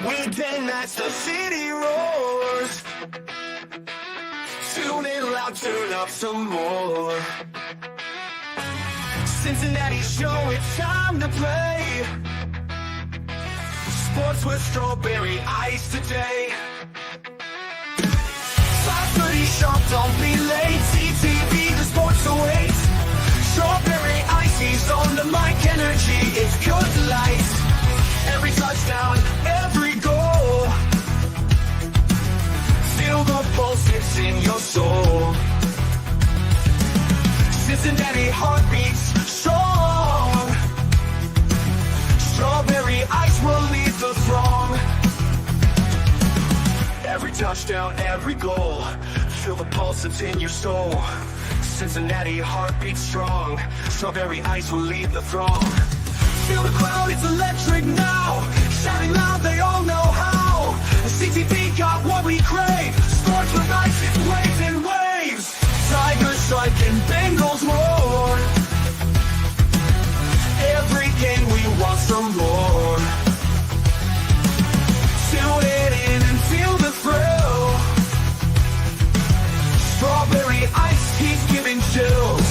Weekend as the city roars. Tune in loud, turn up some more. Cincinnati show, it's time to play. Sports with strawberry ice today. 5:30 sharp, don't be late. CTV, the sports awaits. Strawberry ice, he's on the mic, energy, it's good light. Every touchdown, every goal. Feel the pulse, it's in your soul. Cincinnati heartbeats strong. Strawberry ice will lead the throng. Every touchdown, every goal. Feel the pulse, it's in your soul. Cincinnati heartbeats strong. Strawberry ice will lead the throng. Feel the crowd, it's electric now. Shouting loud, they all know how. The CTV got what we crave. Sports with ice, it waves and waves. Tigers strike and Bengals roar. Every game we want some more. Tune it in and feel the thrill. Strawberry ice keeps giving chills.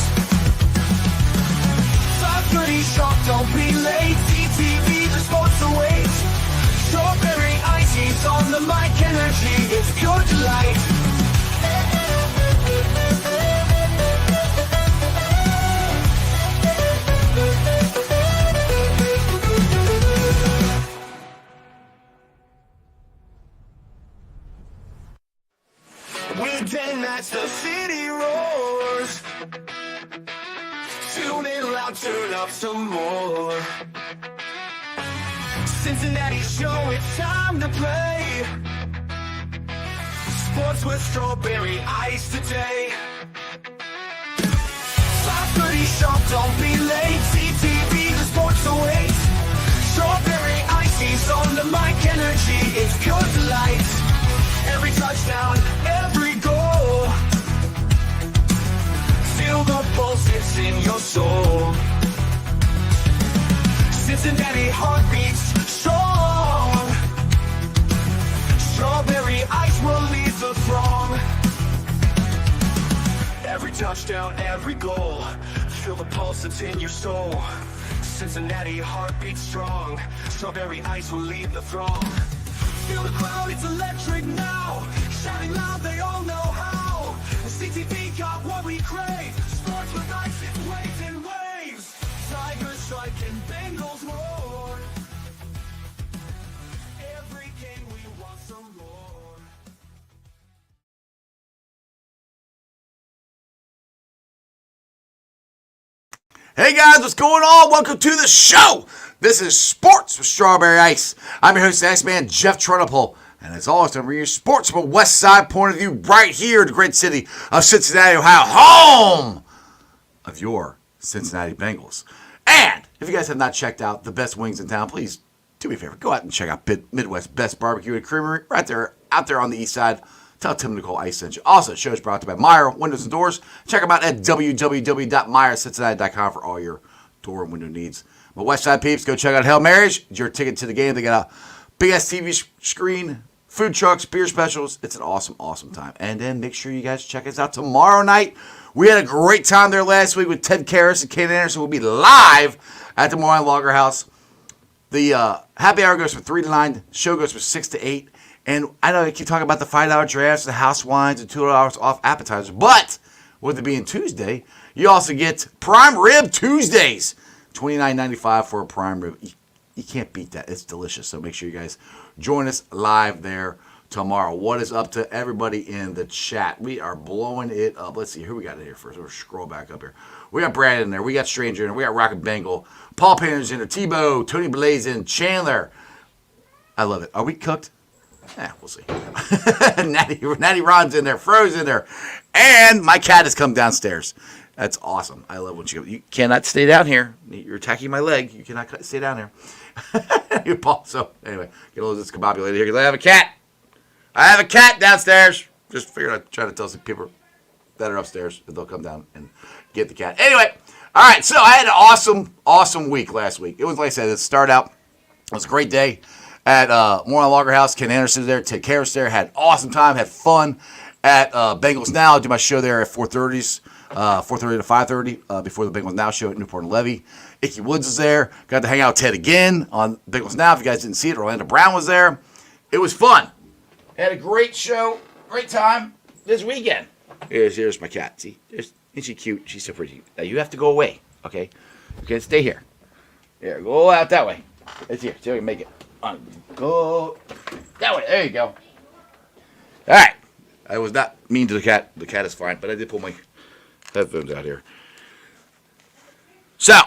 5:30 sharp, don't be late. CTV, the sports awaits. Strawberry ice, he's on the mic, energy, it's pure delight. Weekend as the city roars. Tune in loud, turn up some more. Cincinnati show, it's time to play. Sports with strawberry ice today. 5:30 sharp, don't be late. CTV, the sports awaits. Strawberry ice, he's on the mic, energy, it's pure delight. Every touchdown, every goal. Feel the pulse, it's in your soul. Cincinnati heartbeats strong. Strawberry ice will lead the throng. Every touchdown, every goal. Feel the pulse, it's in your soul. Cincinnati heartbeats strong. Strawberry ice will lead the throng. Feel the crowd, it's electric now. Shouting loud, they all know how. The CTV got what we crave. Sports with ice, it waves and waves. Tigers strike and Bengals roar. Every game we want some more. Hey guys, what's going on? Welcome to the show. This is Sports with Strawberry Ice. I'm your host, Iceman Jeff Trunapole, and as always, I'm bringing you sports from a West Side point of view right here in the great city of Cincinnati, Ohio, home of your Cincinnati Bengals. And if you guys have not checked out the best wings in town, please do me a favor, go out and check out Midwest Best Barbecue and Creamery right there, out there on the east side. Tell Tim and Nicole Ice sent you. Also, the show is brought to you by Meyer Windows and Doors. Check them out at www.meyercincinnati.com for all your door and window needs. My West Side peeps, go check out Hail Mary's. It's your ticket to the game. They got a big-ass TV screen, food trucks, beer specials. It's an awesome, awesome time. And then make sure you guys check us out tomorrow night. We had a great time there last week with Ted Karras and Kate Anderson. We'll be live at the Moran Lager House. The happy hour goes from 3 to 9. The show goes from 6 to 8. And I know I keep talking about the $5 drafts, the house wines, and $2 off appetizers. But with it being Tuesday, you also get prime rib Tuesdays. $29.95 for a prime rib. You can't beat that. It's delicious. So make sure you guys join us live there tomorrow. What is up to everybody in the chat? We are blowing it up. Let's see who we got in here first. We'll scroll back up here. We got Brad in there. We got Stranger in there. We got Rocket Bengal. Paul Painter's in there. Tebow, Tony Blazin, Chandler. I love it. Are we cooked? Yeah, we'll see. Natty Ron's in there. Fro's in there. And my cat has come downstairs. That's awesome. I love when you cannot stay down here. You're attacking my leg. You cannot stay down here. So, anyway, get a little discombobulated here because I have a cat. I have a cat downstairs. Just figured I'd try to tell some people that are upstairs that they'll come down and get the cat. Anyway, all right, so I had an awesome week last week. It was, like I said, it started out. It was a great day at Moreland Logger House. Ken Anderson was there. Ted Karras there. Had an awesome time. Had fun at Bengals Now. I do my show there at 4:30 to 5:30 before the Bengals Now show at Newport and Levy. Icky Woods is there. Got to hang out with Ted again on Bengals Now. If you guys didn't see it, Orlando Brown was there. It was fun. Had a great show. Great time this weekend. Here's my cat. See? Isn't she cute? She's so pretty. Now you have to go away, okay? You can't stay here. Here, go out that way. It's here. See if I can make it. Go that way. There you go. All right. I was not mean to the cat. The cat is fine, but I did pull my headphones out here. So,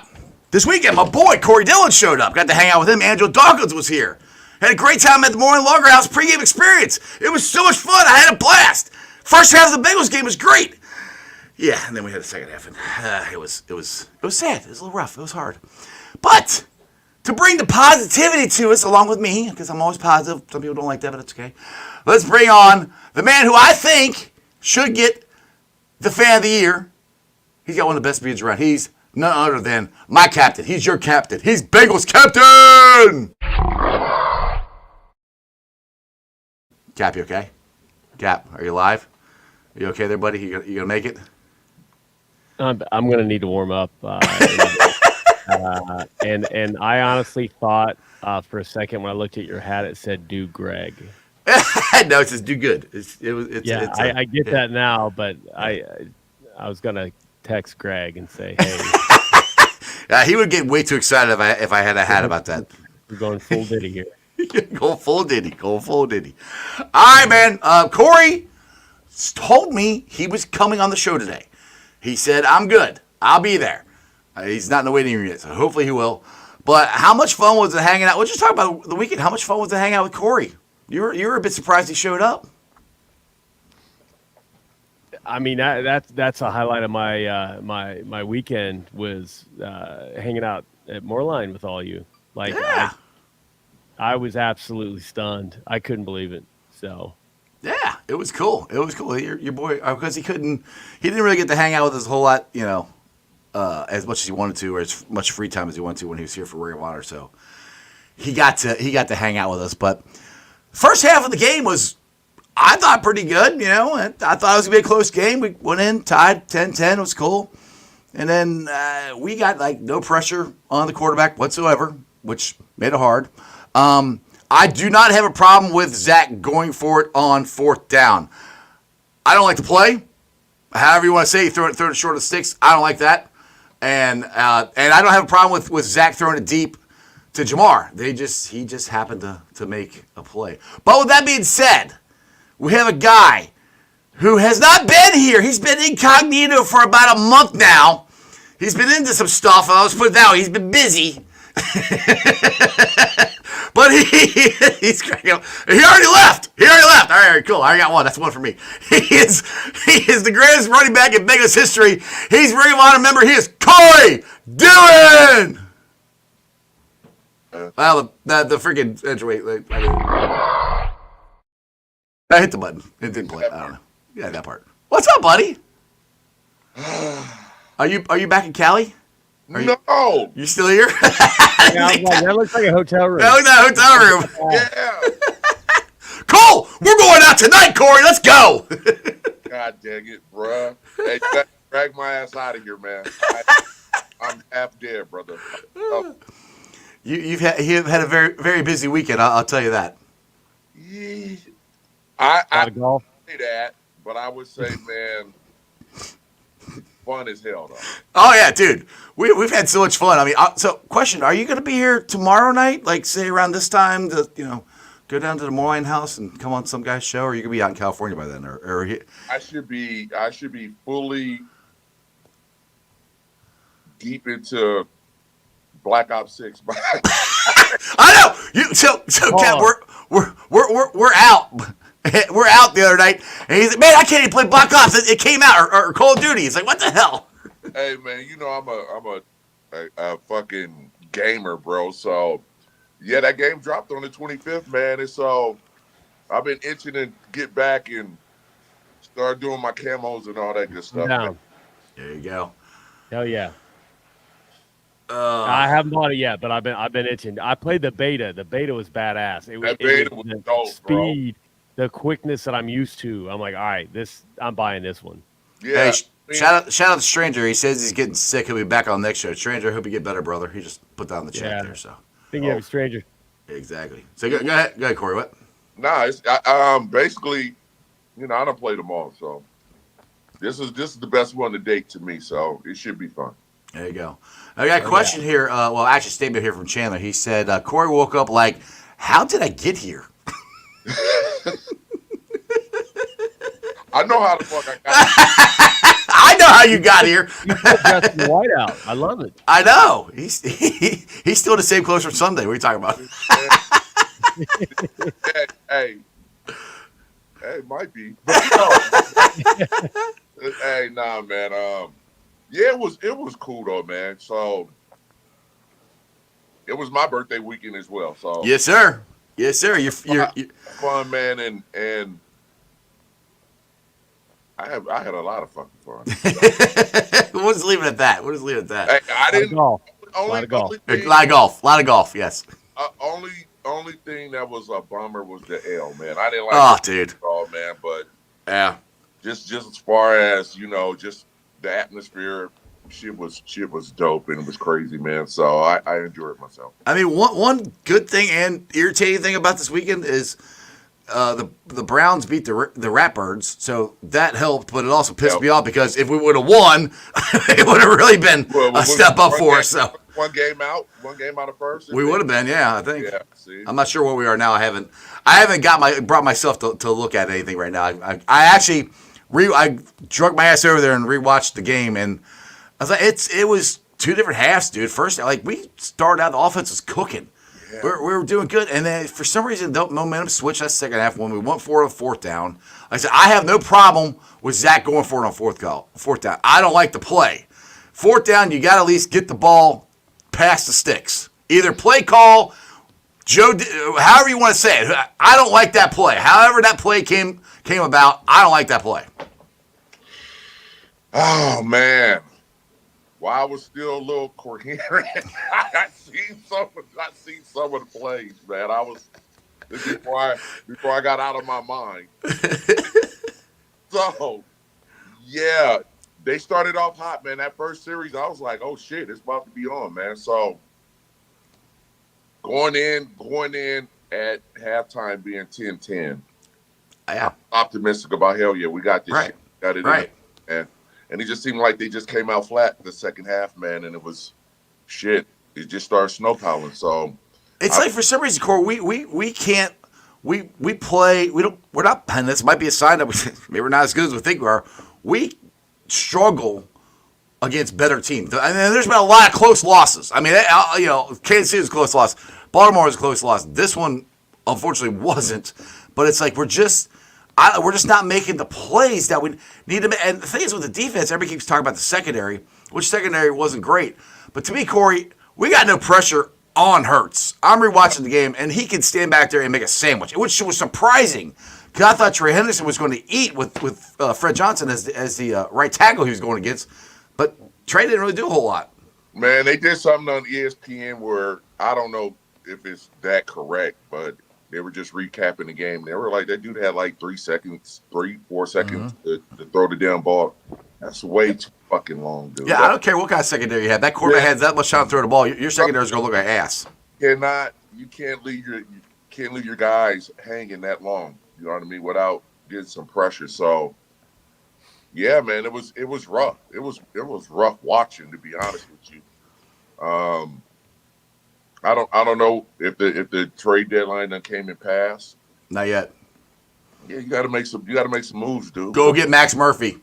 this weekend, my boy Corey Dillon showed up. Got to hang out with him. Angelo Dawkins was here. Had a great time at the Moreland Logger House pregame experience. It was so much fun. I had a blast. First half of the Bengals game was great. Yeah, and then we had the second half, and it was sad. It was a little rough. It was hard. But to bring the positivity to us, along with me, because I'm always positive. Some people don't like that, but it's okay. Let's bring on the man who I think should get the fan of the year. He's got one of the best beards around. He's none other than my captain. He's your captain. He's Bengals Captain. Cap, you okay? Cap, are you alive? Are you okay there, buddy? You gonna make it? I'm going to need to warm up. And I honestly thought for a second when I looked at your hat, it said "Do Greg." No, it says "Do good." I get that now, but I was going to text Greg and say, "Hey." He would get way too excited if I had a hat about that. We're going full Diddy here. Go full Diddy. All right, man. Corey told me he was coming on the show today. He said, I'm good. I'll be there. He's not in the waiting room yet, so hopefully he will. But how much fun was it hanging out? Let's just talk about the weekend. How much fun was it hanging out with Corey? You were a bit surprised he showed up. I mean, that's a highlight of my weekend was hanging out at Moreline with all you. Like, yeah. I was absolutely stunned. I couldn't believe it. So, yeah, it was cool. Your boy, because he didn't really get to hang out with us a whole lot, as much as he wanted to, or as much free time as he wanted to when he was here for Ring of Honor. So he got to hang out with us. But first half of the game was, I thought, pretty good. I thought it was gonna be a close game. We went in tied 10-10. It was cool. And then we got no pressure on the quarterback whatsoever, which made it hard. I do not have a problem with Zach going for it on fourth down. I don't like the play. However you want to say, throw it short of the sticks. I don't like that. And I don't have a problem with Zach throwing it deep to Jamar. He just happened to make a play. But with that being said, we have a guy who has not been here. He's been incognito for about a month now. He's been into some stuff. Let's put it that way. He's been busy. But he's cracking up. He already left. All right, cool. I already got one. That's one for me. He is the greatest running back in Bengals history. He's Ring of Honor member. He is Corey Dillon. Well, the freaking entry. I hit the button. It didn't play. I don't know. Yeah, that part. What's up, buddy? Are you back in Cali? No. You still here? That looks like a hotel room. That looks like a hotel room. Yeah. Cool. We're going out tonight, Corey. Let's go. God dang it, bruh. Hey, drag my ass out of here, man. I'm half dead, brother. Oh. You've had a very, very busy weekend. I'll tell you that. I golf. Say that, but I would say, man, fun as hell, though. Oh yeah, dude. We've had so much fun. I mean, so question: are you going to be here tomorrow night? Like, say around this time to go down to the Moreline house and come on some guy's show, or are you going to be out in California by then? Or I should be fully deep into Black Ops 6. I know. So Kat, we're out. We're out the other night, and he's like, "Man, I can't even play Black Ops. It came out, or Call of Duty." It's like, what the hell? Hey, man, I'm a fucking gamer, bro. So, yeah, that game dropped on the 25th, man. And so, I've been itching to get back and start doing my camos and all that good stuff. Down. There you go. Hell yeah. I haven't bought it yet, but I've been itching. I played the beta. The beta was badass. That It was beta was the dope, bro. speed, the quickness that I'm used to. I'm like, all right, I'm buying this one. Yeah. Hey, shout out to Stranger. He says he's getting sick. He'll be back on next show. Stranger, I hope you get better, brother. He just put that in the chat Yeah. there. So Thinking of a stranger. exactly. So go ahead, Corey. What? Nah, it's basically, I don't play them all, so this is the best one to date to me. So it should be fun. There you go. I got a question here. Well, actually, a statement here from Chandler. He said, Corey woke up like, how did I get here? I know how the fuck I got it. I know how you got here. Dressed in white out. I love it. I know. He's still in the same clothes from Sunday. What are you talking about? hey, it might be. But no. Hey, nah, man. Yeah, it was cool though, man. So it was my birthday weekend as well. So Yes, sir. Yes, sir. You're fun, man, and I had a lot of fucking fun. We'll just leave it at that. Hey, I didn't. Golf. Only, Lot of golf. only A lot of golf. Yes. only thing that was a bummer was the L, man. I didn't like Oh, it dude. at all, man. But Yeah. just as far as just the atmosphere, shit was dope and it was crazy, man. So I enjoyed myself. I mean, one good thing and irritating thing about this weekend is the Browns beat the Ratbirds, so that helped. But it also pissed me off because if we would have won, it would have really been a step up for us. So one game out of first. we would have been, yeah. I think. Yeah. See. I'm not sure where we are now. I haven't brought myself to look at anything right now. I actually I drug my ass over there and rewatched the game, and I was like, it was two different halves, dude. First, like we started out, the offense was cooking. Yeah. We were doing good, and then for some reason, the momentum switched that second half when we went for it on fourth down. Like I said, I have no problem with Zach going for it on fourth down. I don't like the play. Fourth down, you got to at least get the ball past the sticks. Either play call, however you want to say it. I don't like that play. However that play came about, I don't like that play. Oh man. While I was still a little coherent, I seen some of the plays, man. I was before I got out of my mind. So yeah, they started off hot, man. That first series, I was like, oh shit, it's about to be on, man. So going in at halftime being 10-10. Yeah. I'm optimistic about hell yeah, we got this shit. Got it in, man. And it just seemed like they just came out flat the second half, man, and it was shit. It just started snowpiling. So it's like for some reason, Corey, we can't play. We're not. And this might be a sign that maybe we're not as good as we think we are. We struggle against better teams. I mean, there's been a lot of close losses. I mean, Kansas City was a close loss. Baltimore was a close loss. This one, unfortunately, wasn't. But it's like we're just not making the plays that we need to make. And the thing is with the defense, everybody keeps talking about the secondary, which secondary wasn't great. But to me, Corey, we got no pressure on Hurts. I'm rewatching the game, and he can stand back there and make a sandwich, which was surprising because I thought Trey Henderson was going to eat with Fred Johnson as the right tackle he was going against. But Trey didn't really do a whole lot. Man, they did something on ESPN where I don't know if it's that correct, but they were just recapping the game. They were like, that dude had like 4 seconds to throw the damn ball. That's way too fucking long, dude. Yeah, I don't care what kind of secondary you have. That quarterback had that much time to throw the ball. Your secondary is going to look like ass. You can't leave your guys hanging that long. You know what I mean? Without getting some pressure. So, yeah, man, it was rough. It was rough watching, to be honest with you. I don't know if the trade deadline done came and passed. Not yet. Yeah, you got to make some moves, dude. Go get Max Murphy.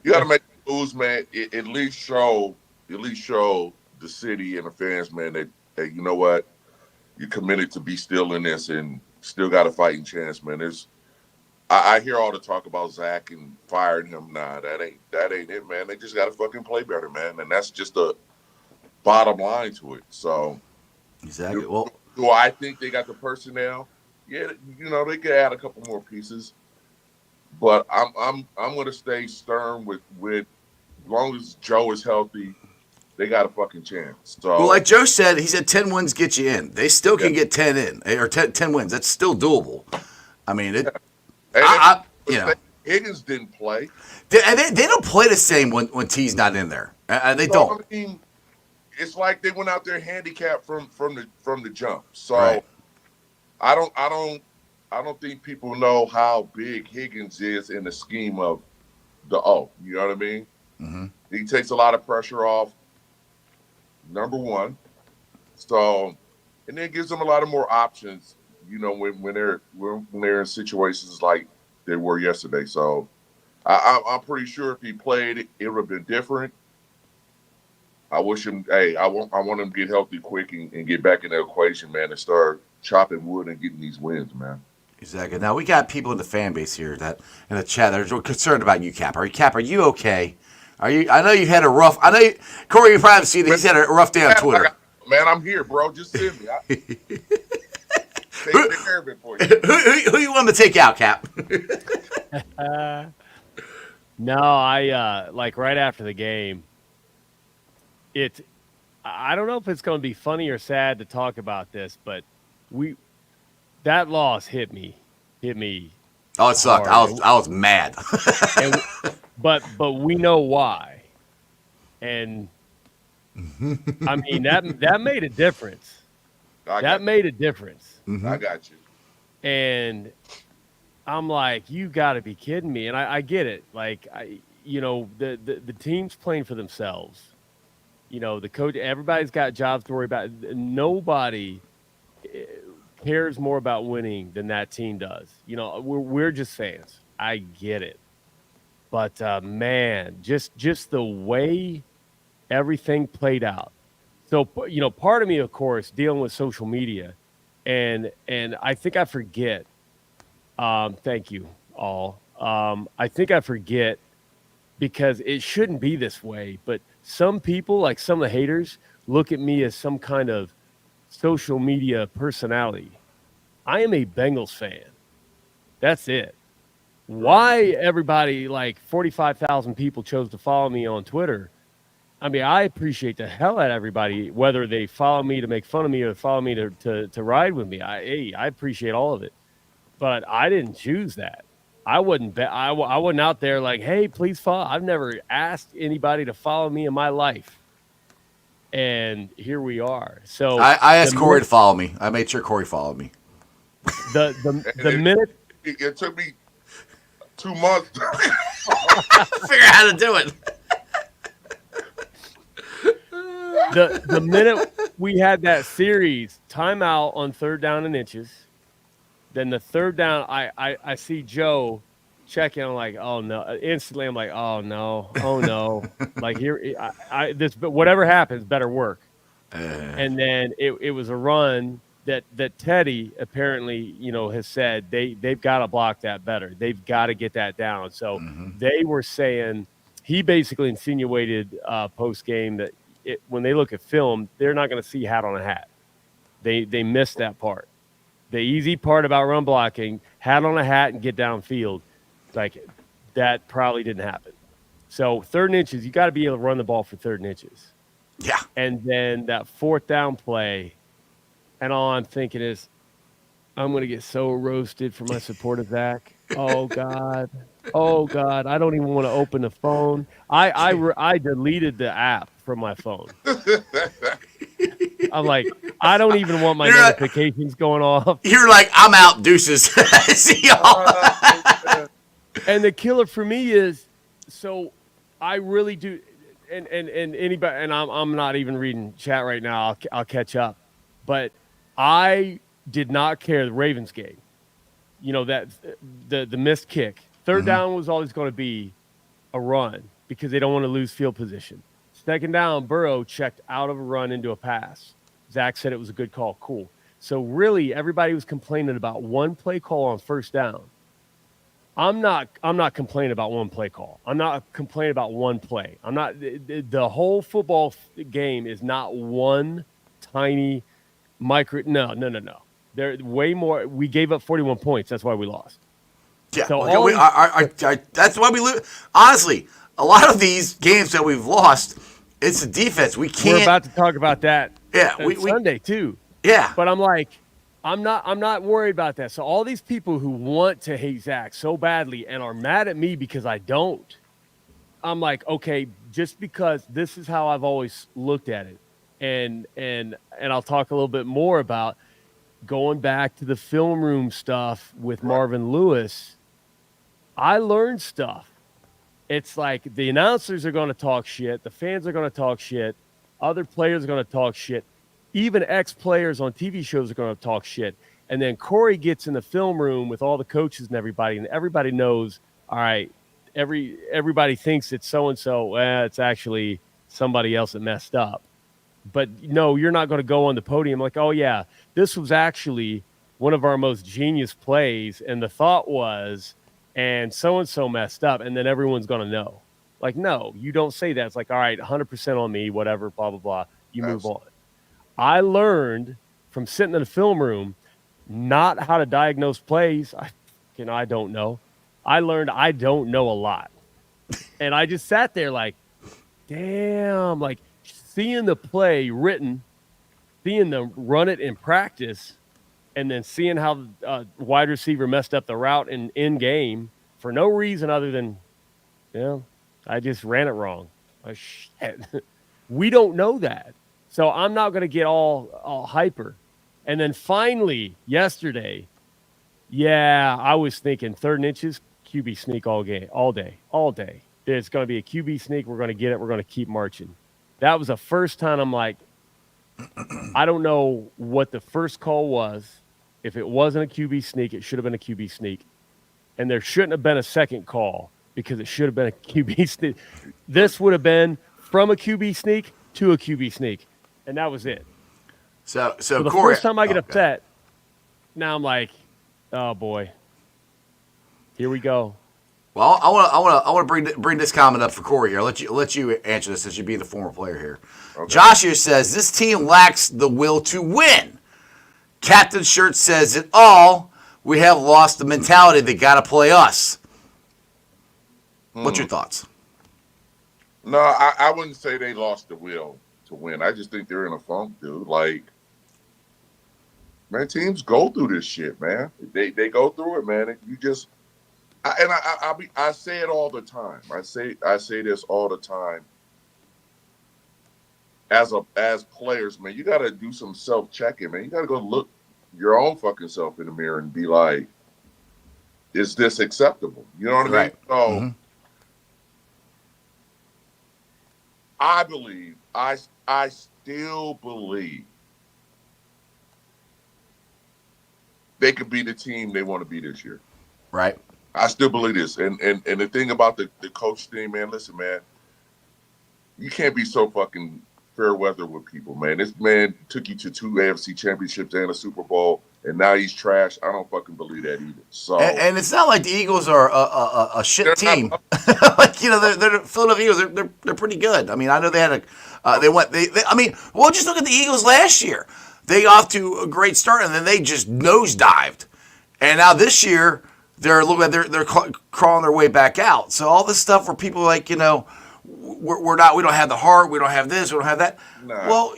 You got to make moves, man. At least show the city and the fans, man, that hey, you know what, you're committed to be still in this and still got a fighting chance, man. I hear all the talk about Zach and firing him. Nah, that ain't it, man. They just got to fucking play better, man, and that's just the bottom line to it. So exactly. Do I think they got the personnel? Yeah, they could add a couple more pieces, but I'm going to stay stern with as long as Joe is healthy they got a fucking chance. So, Well, like Joe said, he said 10 wins get you in. They still can get 10 in, or 10 wins. That's still doable. I mean, Higgins didn't play. They don't play the same when T's not in there. They don't. I mean, it's like they went out there handicapped from the jump. So Right. I don't think people know how big Higgins is in the scheme of the O. You know what I mean? Mm-hmm. He takes a lot of pressure off. Number one. So, and then gives them a lot of more options. You know, when they're in situations like they were yesterday. So, I'm pretty sure if he played, it would have been different. I wish him. Hey, I want him to get healthy quick and get back in the equation, man, and start chopping wood and getting these wins, man. Exactly. Now we got people in the fan base here that in the chat that are concerned about you, Cap. Are you okay? Are you? I know you had a rough. I know Corey. You probably see that he's had a rough day on Twitter. Man, I'm here, bro. Just send me. Take care of it for you. Who you want to take out, Cap? No, I like right after the game. I don't know if it's going to be funny or sad to talk about this, but that loss hit me. Oh, it sucked. hard. I was mad. But we know why, and I mean that made a difference. Made a difference. Mm-hmm. I got you. And I'm like, you got to be kidding me. And I get it. Like, the team's playing for themselves. You know, the coach, everybody's got jobs to worry about. Nobody cares more about winning than that team does. You know, we're just fans. I get it. But, man, just the way everything played out. So, you know, part of me, of course, dealing with social media, and I think I forget. Thank you all. I think I forget because it shouldn't be this way. But some people, like some of the haters, look at me as some kind of social media personality. I am a Bengals fan. That's it. Why everybody, like 45,000 people, chose to follow me on Twitter? I mean, I appreciate the hell out of everybody, whether they follow me to make fun of me or follow me to ride with me. I appreciate all of it. But I didn't choose that. I wasn't out there like, hey, please follow. I've never asked anybody to follow me in my life. And here we are. So I asked Corey to follow me. I made sure Corey followed me. The minute it took me 2 months to figure out how to do it. The minute we had that series timeout on 3rd down and inches, then the 3rd down, I see Joe checking. I'm like, oh no! Instantly, I'm like, oh no! Like here, but whatever happens, better work. And then it was a run that Teddy apparently, has said they've got to block that better. They've got to get that down. So they were saying he basically insinuated post game that when they look at film, they're not going to see hat on a hat. They missed that part. The easy part about run blocking, hat on a hat and get downfield, like that probably didn't happen. So 3rd and inches, you got to be able to run the ball for 3rd and inches. Yeah. And then that 4th down play, and all I'm thinking is, I'm going to get so roasted for my support of Zach. Oh, God. I don't even want to open the phone. I deleted the app from my phone. I'm like, I don't even want my notifications going off. You're like, I'm out, deuces. See y'all. And the killer for me is, so I really do, and anybody, and I'm not even reading chat right now. I'll catch up, but I did not care the Ravens game. That the missed kick, 3rd down was always going to be a run because they don't want to lose field position. 2nd down, Burrow checked out of a run into a pass. Zach said it was a good call. Cool. So really, everybody was complaining about one play call on 1st down. I'm not complaining about one play call. I'm not complaining about one play. I'm not. The whole football game is not one tiny micro. No. There way more. We gave up 41 points. That's why we lost. Yeah, So that's why we lose. Honestly, a lot of these games that we've lost, It's the defense. We can't. We're about to talk about that. Yeah, on Sunday too. Yeah, but I'm like, I'm not worried about that. So all these people who want to hate Zach so badly and are mad at me because I don't, I'm like, okay, just because this is how I've always looked at it, and I'll talk a little bit more about going back to the film room stuff with Marvin Lewis. I learned stuff. It's like the announcers are going to talk shit. The fans are going to talk shit. Other players are going to talk shit. Even ex-players on TV shows are going to talk shit. And then Corey gets in the film room with all the coaches and everybody knows, all right, everybody thinks it's so-and-so. Well, it's actually somebody else that messed up. But no, you're not going to go on the podium like, oh, yeah, this was actually one of our most genius plays. And the thought was, and so-and-so messed up, and then everyone's going to know. Like, no, you don't say that. It's like, all right, 100% on me, whatever, blah, blah, blah. You move on. I learned from sitting in the film room not how to diagnose plays. I don't know. I learned I don't know a lot. And I just sat there like, damn, like seeing the play written, seeing them run it in practice, and then seeing how wide receiver messed up the route in game for no reason other than, I just ran it wrong. Oh, shit. We don't know that. So I'm not going to get all hyper. And then finally, yesterday, I was thinking 3rd and inches, QB sneak all day. There's going to be a QB sneak. We're going to get it. We're going to keep marching. That was the first time I'm like, I don't know what the first call was. If it wasn't a QB sneak, it should have been a QB sneak. And there shouldn't have been a second call because it should have been a QB sneak. This would have been from a QB sneak to a QB sneak. And that was it. So the Corey, first time I get upset, now I'm like, oh boy, here we go. Well, I want to bring this comment up for Corey here. I'll let you answer this since you be the former player here. Okay. Josh here says this team lacks the will to win. Captain shirt says it all. We have lost the mentality. They got to play us. What's your thoughts? No, I wouldn't say they lost the will to win. I just think they're in a funk, dude. Like, man, teams go through this shit, man. They go through it, man. You just, I say it all the time. I say this all the time. As players, man, you got to do some self-checking, man. You got to go look your own fucking self in the mirror and be like, is this acceptable? You know what I mean? So, I believe, I still believe they could be the team they want to be this year. Right. I still believe this. And the thing about the coach thing, man, listen, man, you can't be so fucking fair weather with people, man. This man took you to 2 AFC championships and a Super Bowl, and now he's trash. I don't fucking believe that either. So, and it's not like the Eagles are a shit team. Like, they're Philadelphia Eagles. They're pretty good. I mean, I know they had just look at the Eagles last year. They got off to a great start, and then they just nosedived. And now this year, they're crawling their way back out. So all this stuff where people are like, we don't have the heart, we don't have this, we don't have that. Nah. Well,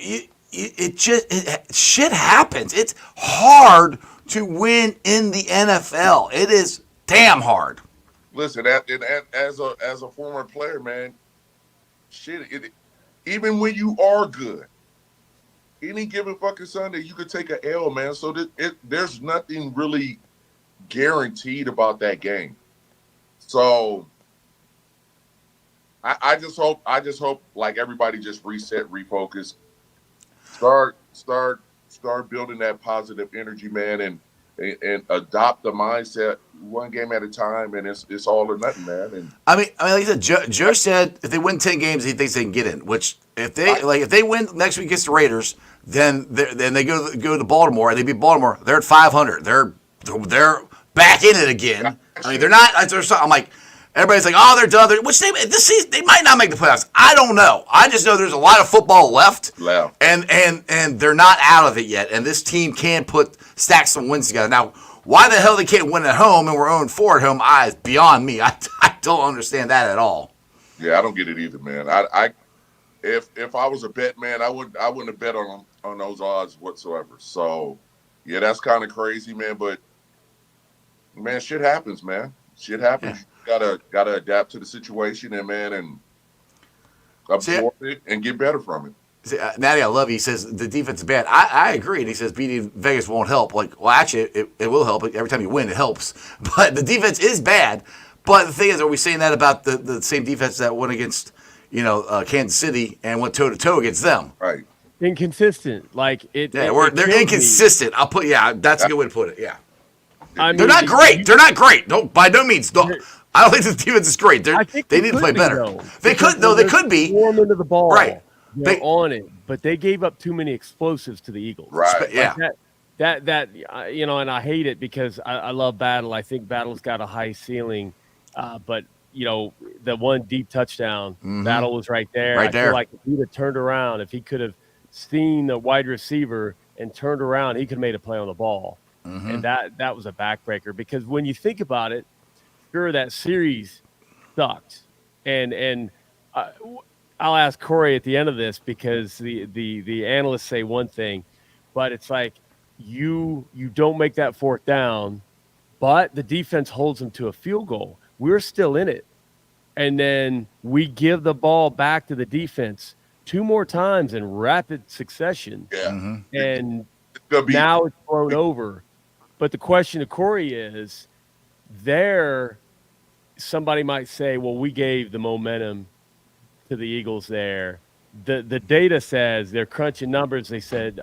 shit happens. It's hard to win in the NFL. It is damn hard. Listen, as a former player, man, even when you are good, any given fucking Sunday, you could take an L, man. So there's nothing really guaranteed about that game. So I just hope like everybody just reset, refocus, start building that positive energy, man, and adopt the mindset one game at a time, and it's all or nothing, man. And I mean, like I said, Joe said if they win 10 games, he thinks they can get in. Which if they win next week against the Raiders, then they go to Baltimore and they beat Baltimore. They're at 500. They're back in it again. I mean, they're not. I'm like, everybody's like, oh, they're done. Which this season they might not make the playoffs. I don't know. I just know there's a lot of football left, and they're not out of it yet. And this team can stack some wins together. Now, why the hell they can't win at home and we're 0-4 at home? Is beyond me. I don't understand that at all. Yeah, I don't get it either, man. if I was a bet man, I wouldn't have bet on those odds whatsoever. So yeah, that's kind of crazy, man. But man, shit happens, man. Shit happens. Yeah. You gotta adapt to the situation and absorb it and get better from it. See, Natty, I love you. He says the defense is bad. I agree. And he says beating Vegas won't help. Like, well, actually, it will help. Every time you win, it helps. But the defense is bad. But the thing is, are we saying that about the same defense that went against, Kansas City and went toe-to-toe against them? Right. Inconsistent. Like it. Yeah, they're kills inconsistent. I'll put. Yeah, that's a good way to put it. Yeah. I mean, They're not great. They're not great. Don't by no means. I don't think this defense is great. I think they need to play be, better. though, They could though. They could be warm into the ball. Right. They're on it, but they gave up too many explosives to the Eagles. Right. Like Yeah. That and I hate it because I love Battle. I think Battle's got a high ceiling, but the one deep touchdown, Battle was right there. Right I there. feel like if he'd have turned around, if he could have seen the wide receiver and turned around, he could have made a play on the ball. And that was a backbreaker because when you think about it, sure, that series sucked. And I'll ask Corey at the end of this because the analysts say one thing, but it's like you don't make that fourth down, but the defense holds them to a field goal. We're still in it. And then we give the ball back to the defense 2 more times in rapid succession. Yeah. And It's now it's blown over. But the question to Corey is, somebody might say, well, we gave the momentum to the Eagles there. The data says they're crunching numbers. They said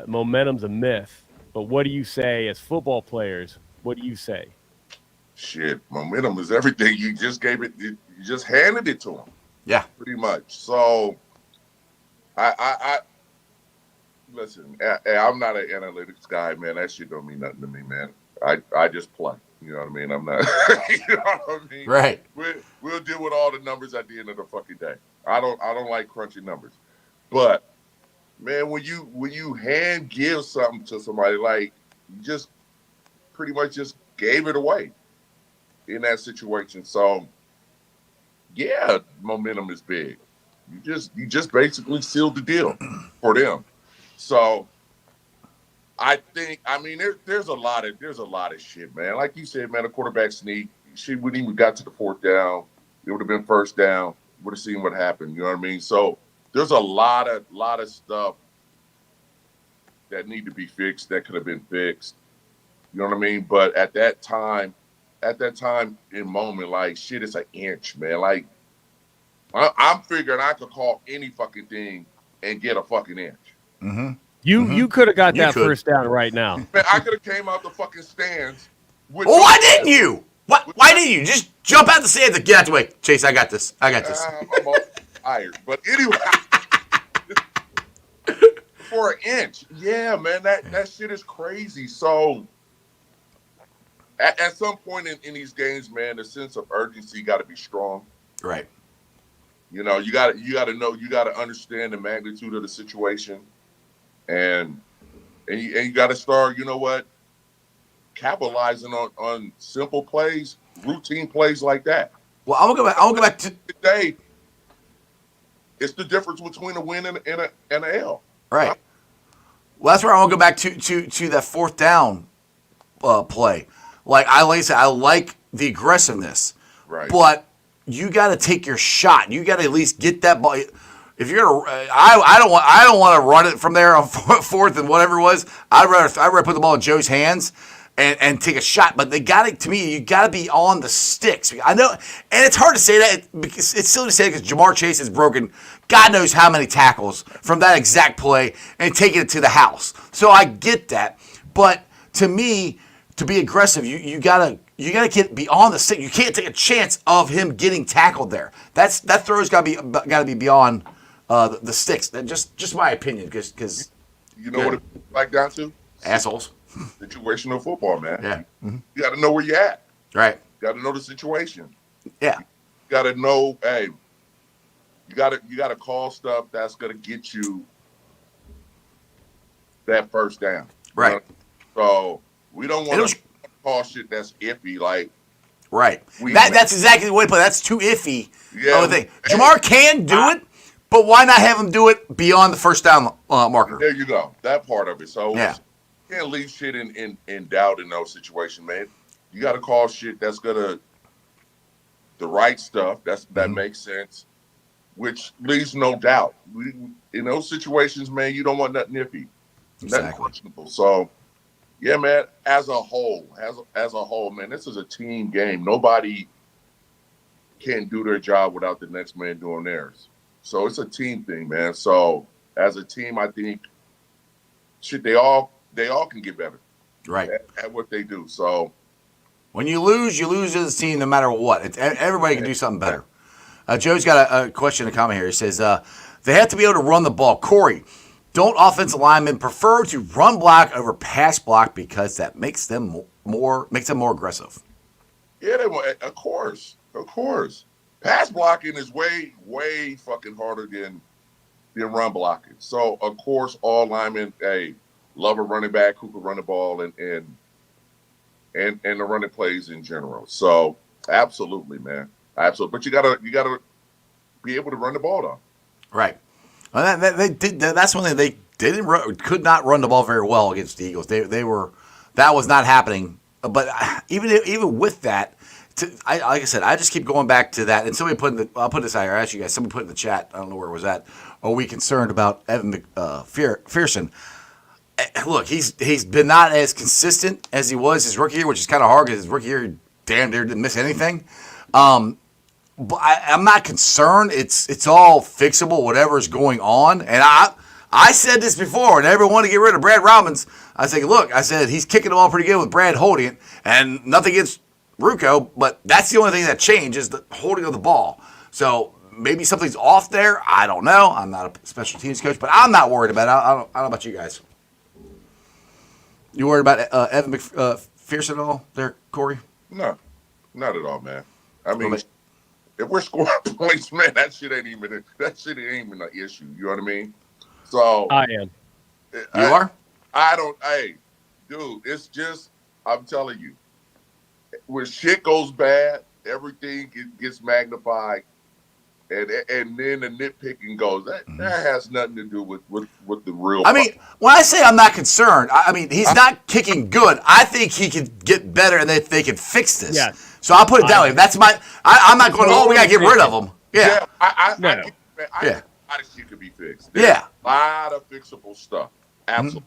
momentum's a myth. But what do you say as football players? What do you say? shit. Momentum is everything. You just gave it. You just handed it to them. Yeah, pretty much. So, I listen. I'm not an analytics guy, man. That shit don't mean nothing to me, man. I just play. You know what I mean? I'm not. You know what I mean? right. We'll deal with all the numbers at the end of the fucking day. I don't like crunching numbers, but man, when you hand give something to somebody, like you just pretty much just gave it away in that situation. So yeah, momentum is big. You just basically sealed the deal for them. So I think, I mean, there's a lot of shit, man. Like you said, man, a quarterback sneak. She wouldn't even got to the fourth down. It would have been first down. Would have seen what happened. You know what I mean? So there's a lot of stuff that need to be fixed that could have been fixed. You know what I mean? But at that time in moment, like shit, it's an inch, man. Like I'm figuring I could call any fucking thing and get a fucking inch. Mm-hmm. You could have got that first down right now. Man, I could have came out the fucking stands. Well, why didn't you? Why didn't you just jump out the stands and get out the way? Chase, I got this. I'm all tired. But anyway, for an inch, yeah, man, that shit is crazy. So at some point in these games, man, the sense of urgency got to be strong. Right. You know, you got to know, you got to understand the magnitude of the situation, and you got to start, you know what, capitalizing on simple plays, routine plays like that. Well, I will go back to today. It's the difference between a win and an L. Right. Well, that's where I want to go back to that fourth down play. Like I said, I like the aggressiveness. Right. But you got to take your shot. You got to at least get that ball. If you're gonna, I don't want to run it from there on fourth and whatever it was. I'd rather put the ball in Joe's hands and take a shot. But they got to me, you got to be on the sticks. I know, and it's hard to say that because it's silly to say because Jamar Chase has broken God knows how many tackles from that exact play and taking it to the house. So I get that, but to me, to be aggressive, you gotta be on the stick. You can't take a chance of him getting tackled there. That throw's gotta be beyond the sticks. That just my opinion, because you know what it's like down to assholes. Situational football, man. Yeah, mm-hmm. You got to know where you're at. Right. You got to know the situation. Yeah. You got to know, hey, you got to call stuff that's gonna get you that first down. Right. You know? So we don't want to call shit that's iffy. Like, right. That's exactly the way to put it. That's too iffy. Yeah. Thing. Jamar can do it, But why not have him do it beyond the first down marker? There you go. That part of it. So Yeah. you can't leave shit in doubt in those situations, man. You got to call shit that's gonna the right stuff. That makes sense, which leaves no doubt. In those situations, man, you don't want nothing iffy, nothing questionable. So, yeah, man. As a whole, man, this is a team game. Nobody can do their job without the next man doing theirs. So it's a team thing, man. So as a team, I think shit, they all can get better, Right. at what they do. So when you lose as a team, no matter what. Everybody can do something better. Joe's got a question, a comment here. He says they have to be able to run the ball. Corey, don't offensive linemen prefer to run block over pass block because that makes them more aggressive? yeah, of course. Pass blocking is way fucking harder than run blocking. So of course, all linemen, love a running back who can run the ball and the running plays in general. So absolutely, man, absolutely. But you gotta be able to run the ball though. Right. Well, that's one thing they could not run the ball very well against the Eagles. That was not happening. But even with that. Like I said, I just keep going back to that. And somebody I'll put this out here. I asked you guys. Somebody put in the chat. I don't know where it was at. Are we concerned about Evan McPherson? Look, he's been not as consistent as he was his rookie year, which is kind of hard because his rookie year, he damn near didn't miss anything. But I'm not concerned. It's all fixable, whatever's going on. And I said this before, and everyone wanted to get rid of Brad Robbins. I said he's kicking the ball pretty good with Brad holding it, and nothing against Rucco, but that's the only thing that changed is the holding of the ball. So maybe something's off there. I don't know. I'm not a special teams coach, but I'm not worried about it. I don't know about you guys. You worried about Evan McPherson at all there, Corey? No, not at all, man. I mean, if we're scoring points, man, that shit ain't even an issue. You know what I mean? So I am. You are? I don't. Hey, dude, it's just I'm telling you. When shit goes bad, everything gets magnified, and then the nitpicking goes. That has nothing to do with the real. I mean, when I say I'm not concerned, I mean he's not kicking good. I think he could get better, and they can fix this. Yeah. So I'll put it that way. That's my. I'm not going. Oh, we gotta get rid of him. Yeah. I Yeah. a lot of shit could be fixed. Yeah. A lot of fixable stuff. Absolutely.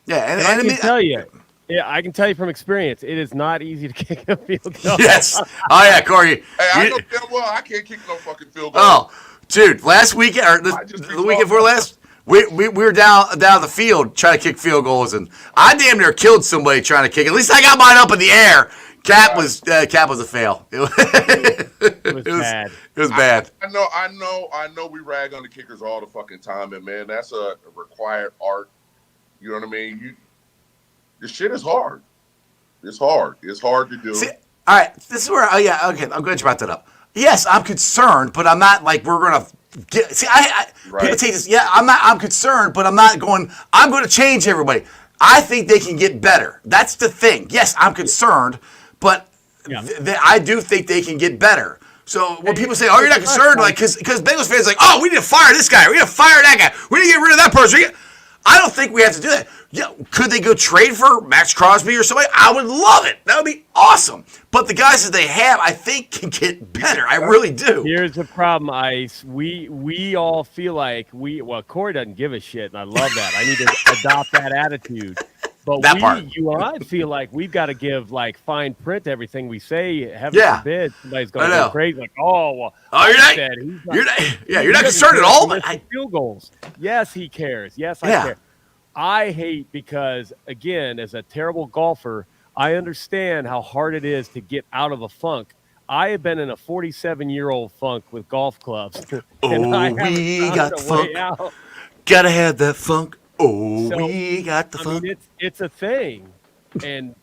Yeah, and I can tell you. Yeah, I can tell you from experience, it is not easy to kick a field goal. Yes. Oh yeah, Corey. Hey, I know damn well I can't kick no fucking field goal. Oh, dude, last weekend or the weekend before last, we were down the field trying to kick field goals, and I damn near killed somebody trying to kick. At least I got mine up in the air. Cap was a fail. It was bad. It was bad. I know. We rag on the kickers all the fucking time, and man, that's a required art. You know what I mean? The shit is hard. It's hard. It's hard to do. See, all right, this is where. Oh yeah, okay. I'm glad you brought that up. Yes, I'm concerned, but I'm not like we're gonna get. See, people take this. Yeah, I'm concerned, but I'm not going. I'm going to change everybody. I think they can get better. That's the thing. Yes, I'm concerned, but I do think they can get better. So when people say, "Oh, you're not concerned," like because Bengals fans are like, "Oh, we need to fire this guy. We need to fire that guy. We need to get rid of that person." I don't think we have to do that. Yeah, could they go trade for Max Crosby or somebody? I would love it. That would be awesome. But the guys that they have, I think, can get better. I really do. Here's the problem, Ice. We all feel like Corey doesn't give a shit, and I love that. I need to adopt that attitude. But you and I feel like we've got to give like fine print to everything we say. Heaven forbid somebody's going to go crazy like, you're not concerned at all. Field goals. Yes, he cares. Yes, I care. I hate because again, as a terrible golfer, I understand how hard it is to get out of a funk. I have been in a 47-year-old funk with golf clubs. We got the funk. Gotta have that funk. We got the funk. Mean, it's a thing. And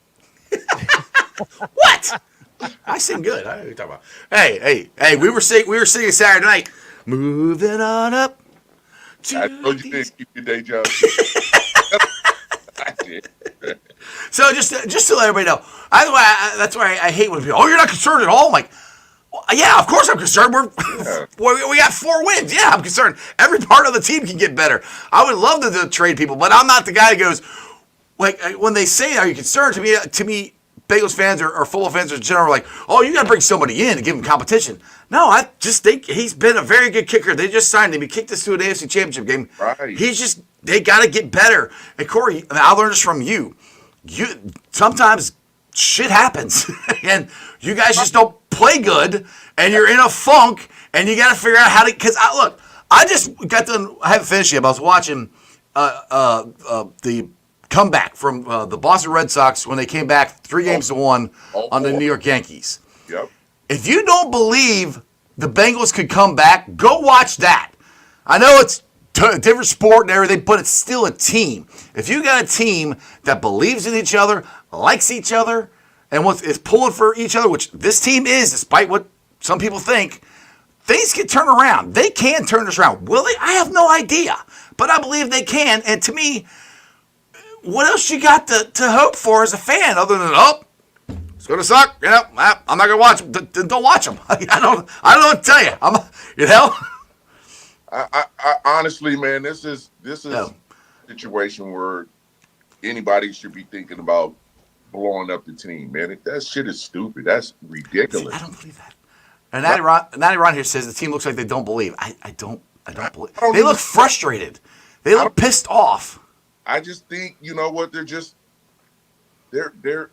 what? I sing good. I know what you're talking about. Hey, we were singing Saturday night. Moving on up. I told you didn't keep your day job. I did. So just to let everybody know, that's why I hate when people, you're not concerned at all. I'm like, Yeah, of course I'm concerned. Yeah. We got 4 wins. Yeah, I'm concerned. Every part of the team can get better. I would love to trade people, but I'm not the guy who goes, like, when they say, are you concerned? To me, Bengals fans or football fans in general are like, oh, you got to bring somebody in to give him competition. No, I just think he's been a very good kicker. They just signed him. He kicked us to an AFC Championship game. Right. They got to get better. And Corey, I learned this from you. Sometimes shit happens, and you guys just don't play good, and you're in a funk, and you got to figure out how to. Because I just got done. I haven't finished yet, but I was watching the comeback from the Boston Red Sox when they came back 3-1 on the New York Yankees. Yep. If you don't believe the Bengals could come back, go watch that. I know it's a different sport and everything, but it's still a team. If you got a team that believes in each other, likes each other, and is pulling for each other, which this team is, despite what some people think, things can turn around. They can turn this around. Will they? I have no idea, but I believe they can. And to me, what else you got to hope for as a fan other than, it's going to suck? I'm not going to watch them. Don't watch them. I don't know what to tell you. I honestly, man, this is a situation where anybody should be thinking about blowing up the team, man. That shit is stupid. That's ridiculous. See, I don't believe that. And Natty Ron here says the team looks like they don't believe. I don't believe. They look frustrated. They look pissed off. I just think, you know what, they're in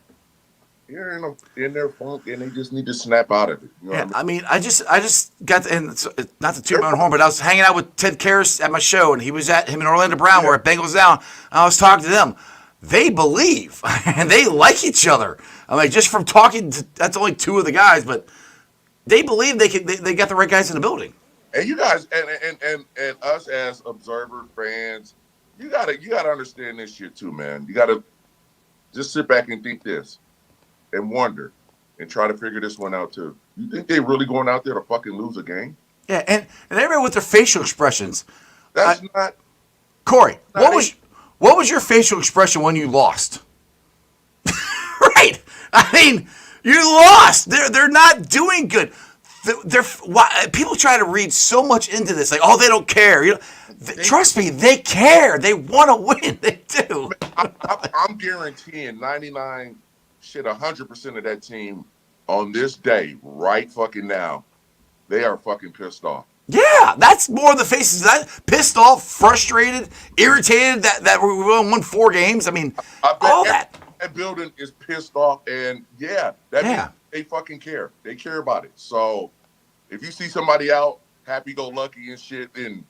their funk, and they just need to snap out of it. You know what I mean, I just got to, and it's not to toot my own horn, but I was hanging out with Ted Karras at my show, and him and Orlando Brown were at Bengals Down. And I was talking to them. They believe, and they like each other. I'm like, just from talking to, that's only 2 of the guys, but they believe they got the right guys in the building. And you guys, and us as observer fans, you gotta understand this shit too, man. You gotta just sit back and think this, and wonder, and try to figure this one out too. You think they really going out there to fucking lose a game? Yeah, and everybody with their facial expressions. That's not. Corey, what was your facial expression when you lost? Right. I mean, you lost. They're not doing good. People try to read so much into this, like, oh, they don't care. Trust me, they care. They want to win. They do. I'm guaranteeing 100% of that team on this day, right fucking now, they are fucking pissed off. Yeah, that's more of the faces. Pissed off, frustrated, irritated that we won 4 games. I mean, all that. That building is pissed off, and means they fucking care. They care about it. So if you see somebody out happy-go-lucky and shit, then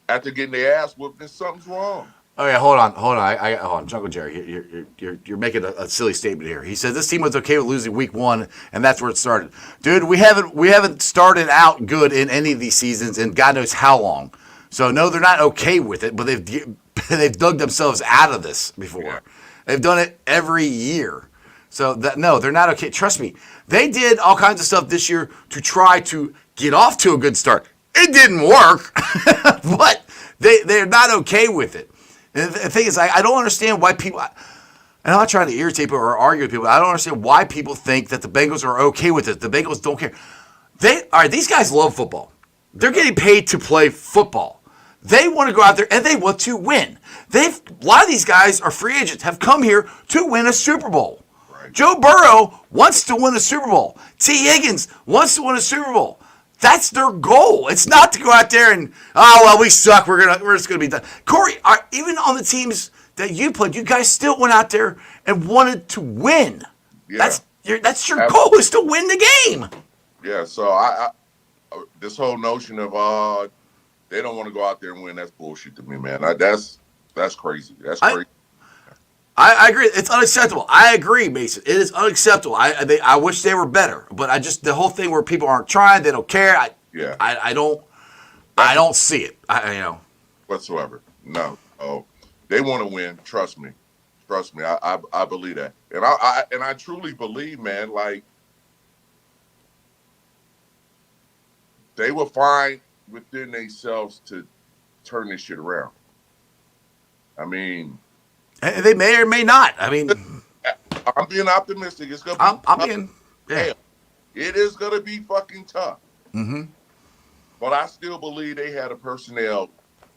after getting their ass whooped, then something's wrong. Oh yeah, hold on. Hold on, Jungle Jerry. You're making a silly statement here. He said this team was okay with losing week 1, and that's where it started. Dude, we haven't started out good in any of these seasons, in God knows how long. So no, they're not okay with it, but they've dug themselves out of this before. Yeah. They've done it every year. So no, they're not okay. Trust me, they did all kinds of stuff this year to try to get off to a good start. It didn't work, but they're not okay with it. And the thing is, I don't understand why people, and I'm not trying to irritate people or argue with people, I don't understand why people think that the Bengals are okay with it. The Bengals don't care. These guys love football. They're getting paid to play football. They want to go out there and they want to win. A lot of these guys are free agents, have come here to win a Super Bowl. Right. Joe Burrow wants to win a Super Bowl. T. Higgins wants to win a Super Bowl. That's their goal. It's not to go out there and, we suck. We're just gonna be done. Corey, even on the teams that you played, you guys still went out there and wanted to win. Yeah. That's your goal, is to win the game. Yeah. So I this whole notion of they don't want to go out there and win, that's bullshit to me, man. That's crazy. That's crazy. I agree. It's unacceptable. I agree, Mason. It is unacceptable. I wish they were better, but the whole thing where people aren't trying, they don't care. I don't see it. Whatsoever. No. Oh, they want to win. Trust me. I believe that, and I truly believe, man. Like they will find within themselves to turn this shit around. I mean. They may or may not. I mean, I'm being optimistic. It's gonna be. I'm being. Yeah. It is going to be fucking tough. Mm-hmm. But I still believe they had the personnel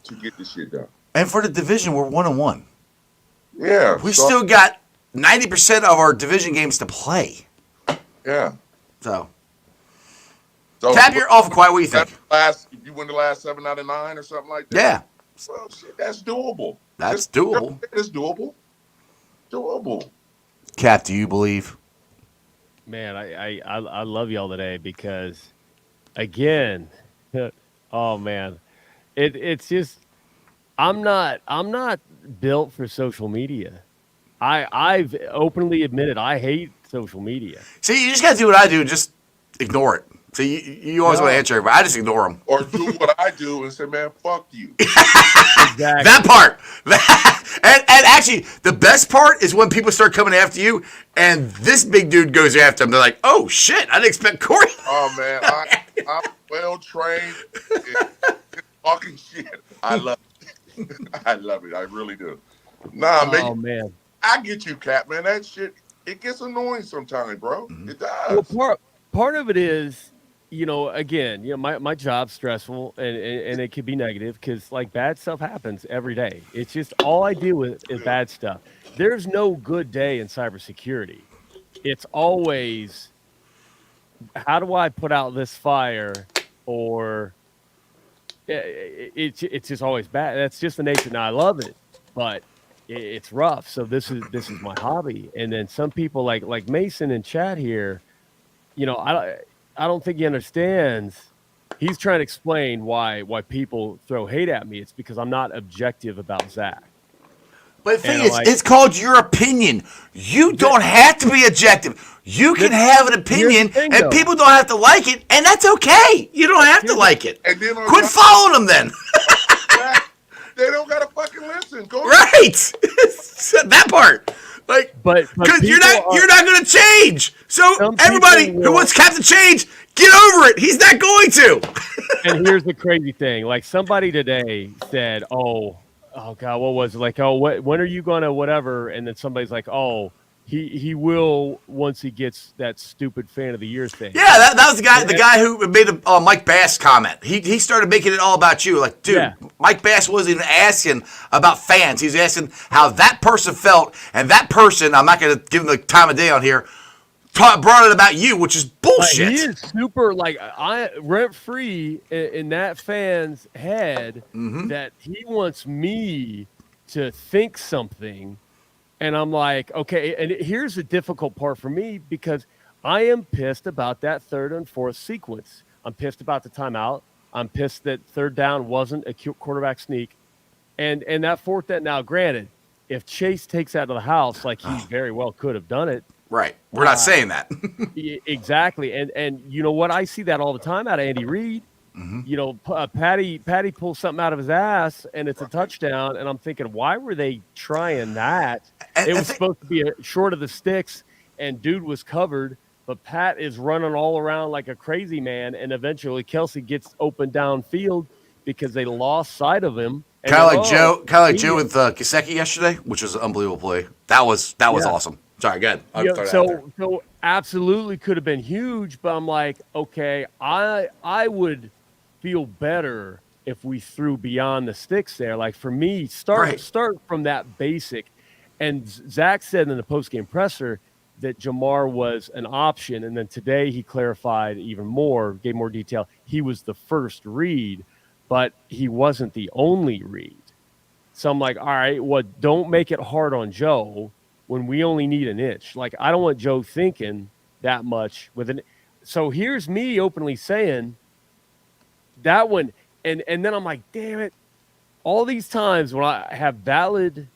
to get this shit done. And for the division, we're 1-1. Yeah. We still got 90% of our division games to play. Yeah. So Cap, you're awful quiet. What do you think? You win the last 7 out of 9 or something like that? Yeah. Well, shit, that's doable. That's doable. It's doable. Doable. Cap, do you believe? Man, I love y'all today because, again, oh man, it's just I'm not built for social media. I've openly admitted I hate social media. See, you just got to do what I do and just ignore it. So you always want to answer everybody. I just ignore them. Or do what I do and say, man, fuck you. Exactly. That part. And actually, the best part is when people start coming after you and this big dude goes after them. They're like, oh, shit, I didn't expect Corey. Oh, man, I'm well trained in talking shit. I love it. I love it. I really do. Nah, man. I get you, Cap, man. That shit, it gets annoying sometimes, bro. It does. Well, part of it is, again, my job's stressful and it could be negative because like bad stuff happens every day. It's just all I deal with is bad stuff. There's no good day in cybersecurity. It's always, how do I put out this fire? Or it's just always bad. That's just the nature. Now I love it, but it's rough. So this is my hobby. And then some people like Mason in chat here, I don't think he understands. He's trying to explain why people throw hate at me. It's because I'm not objective about Zach. But the thing is, it's called your opinion. You don't have to be objective. You can have an opinion, and people don't have to like it, and that's okay. You don't have to like it. And then quit following them then. They don't gotta fucking listen. Go right. That part. But you're not going to change. So everybody who wants Captain Change, get over it. He's not going to. And here's the crazy thing: like somebody today said, "Oh God, what was it? Like, when are you gonna whatever?" And then somebody's like, "Oh, he will once he gets that stupid fan of the year thing." Yeah, that was the guy who made a Mike Bass comment. He started making it all about you. Like, dude, yeah. Mike Bass wasn't even asking about fans. He's asking how that person felt, and that person, I'm not going to give him the time of day on here, brought it about you, which is bullshit. He is super, I rent free in that fan's head that he wants me to think something. And I'm like, okay, and here's the difficult part for me because I am pissed about that third and fourth sequence. I'm pissed about the timeout. I'm pissed that third down wasn't a quarterback sneak. And that fourth down, now granted, if Chase takes out of the house, like he very well could have done it. Right. We're not saying that. Exactly. And you know what? I see that all the time out of Andy Reid. Patty pulls something out of his ass and it's a touchdown. And I'm thinking, why were they trying that? It was supposed to be short of the sticks and dude was covered, but Pat is running all around like a crazy man. And eventually Kelsey gets open downfield because they lost sight of him. Kind of like Joe with Gesicki yesterday, which was an unbelievable play. That was awesome. Sorry, go ahead. So absolutely could have been huge, but I'm like, okay, I would feel better if we threw beyond the sticks there. Like for me, start from that basic. And Zach said in the postgame presser that Jamar was an option, and then today he clarified even more, gave more detail. He was the first read, but he wasn't the only read. So I'm like, all right, well, don't make it hard on Joe when we only need an inch. Like, I don't want Joe thinking that much with an. So here's me openly saying that one, and then I'm like, damn it! All these times when I have valid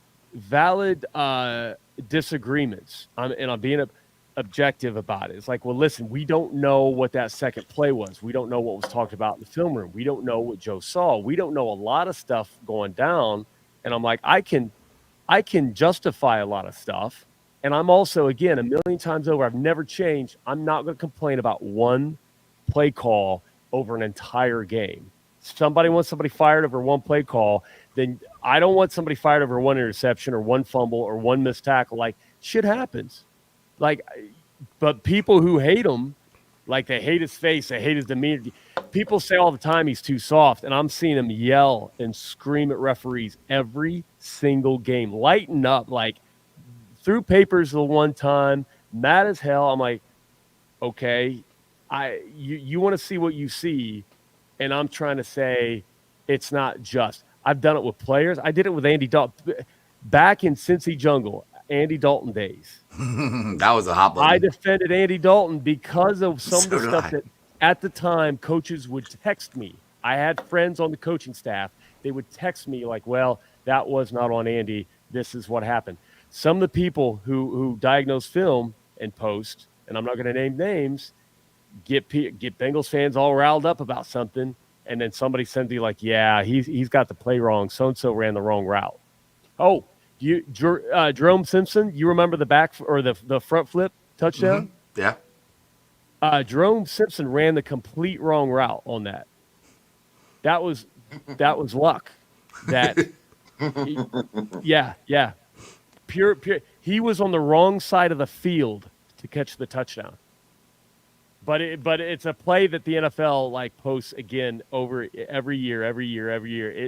disagreements, and I'm being objective about it. It's like, well, listen, we don't know what that second play was. We don't know what was talked about in the film room. We don't know what Joe saw. We don't know a lot of stuff going down. And I'm like, I can justify a lot of stuff. And I'm also, again, a million times over, I've never changed. I'm not going to complain about one play call over an entire game. Somebody wants somebody fired over one play call, then I don't want somebody fired over one interception or one fumble or one missed tackle. Like, shit happens. But people who hate them, Like they hate his face, they hate his demeanor. People say all the time he's too soft, and I'm seeing him yell and scream at referees every single game. Lighten up, like threw papers the one time, mad as hell. I'm like, okay, you want to see what you see, and I'm trying to say it's not just. I've done it with players. I did it with Andy Dalton back in Cincy Jungle, Andy Dalton days. That was a hot button. I defended Andy Dalton because of some So of the did stuff I. that at the time coaches would text me. I had friends on the coaching staff. They would text me like, well, that was not on Andy. This is what happened. Some of the people who diagnose film and post, and I'm not going to name names, get Bengals fans all riled up about something, and then somebody sends you like, yeah, he's got the play wrong. So-and-so ran the wrong route. Oh, Jerome Simpson, you remember the back or the front flip touchdown? Mm-hmm. Yeah. Jerome Simpson ran the complete wrong route on that. That was luck. That yeah. Pure. He was on the wrong side of the field to catch the touchdown. But it's a play that the NFL like posts again over every year.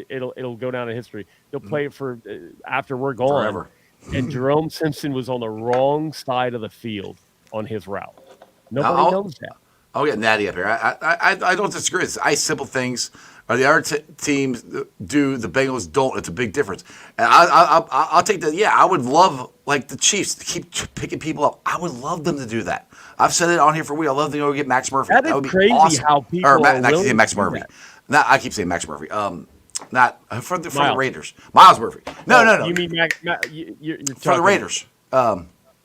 It'll go down in history. They'll play it for after we're gone. Forever. And Jerome Simpson was on the wrong side of the field on his route. Nobody knows that. I'll get Natty up here. I don't disagree. It's simple things. Or the other teams do, the Bengals don't. It's a big difference. And I'll take that. Yeah, I would love, like the Chiefs, to keep picking people up. I would love them to do that. I've said it on here for a week. I love them to go get Max Murphy. That would be crazy awesome. how people or are not willing to Max do Murphy. that. I keep saying Max Murphy. Not for the Raiders. Miles Murphy. No. You mean you're for the talking- Raiders.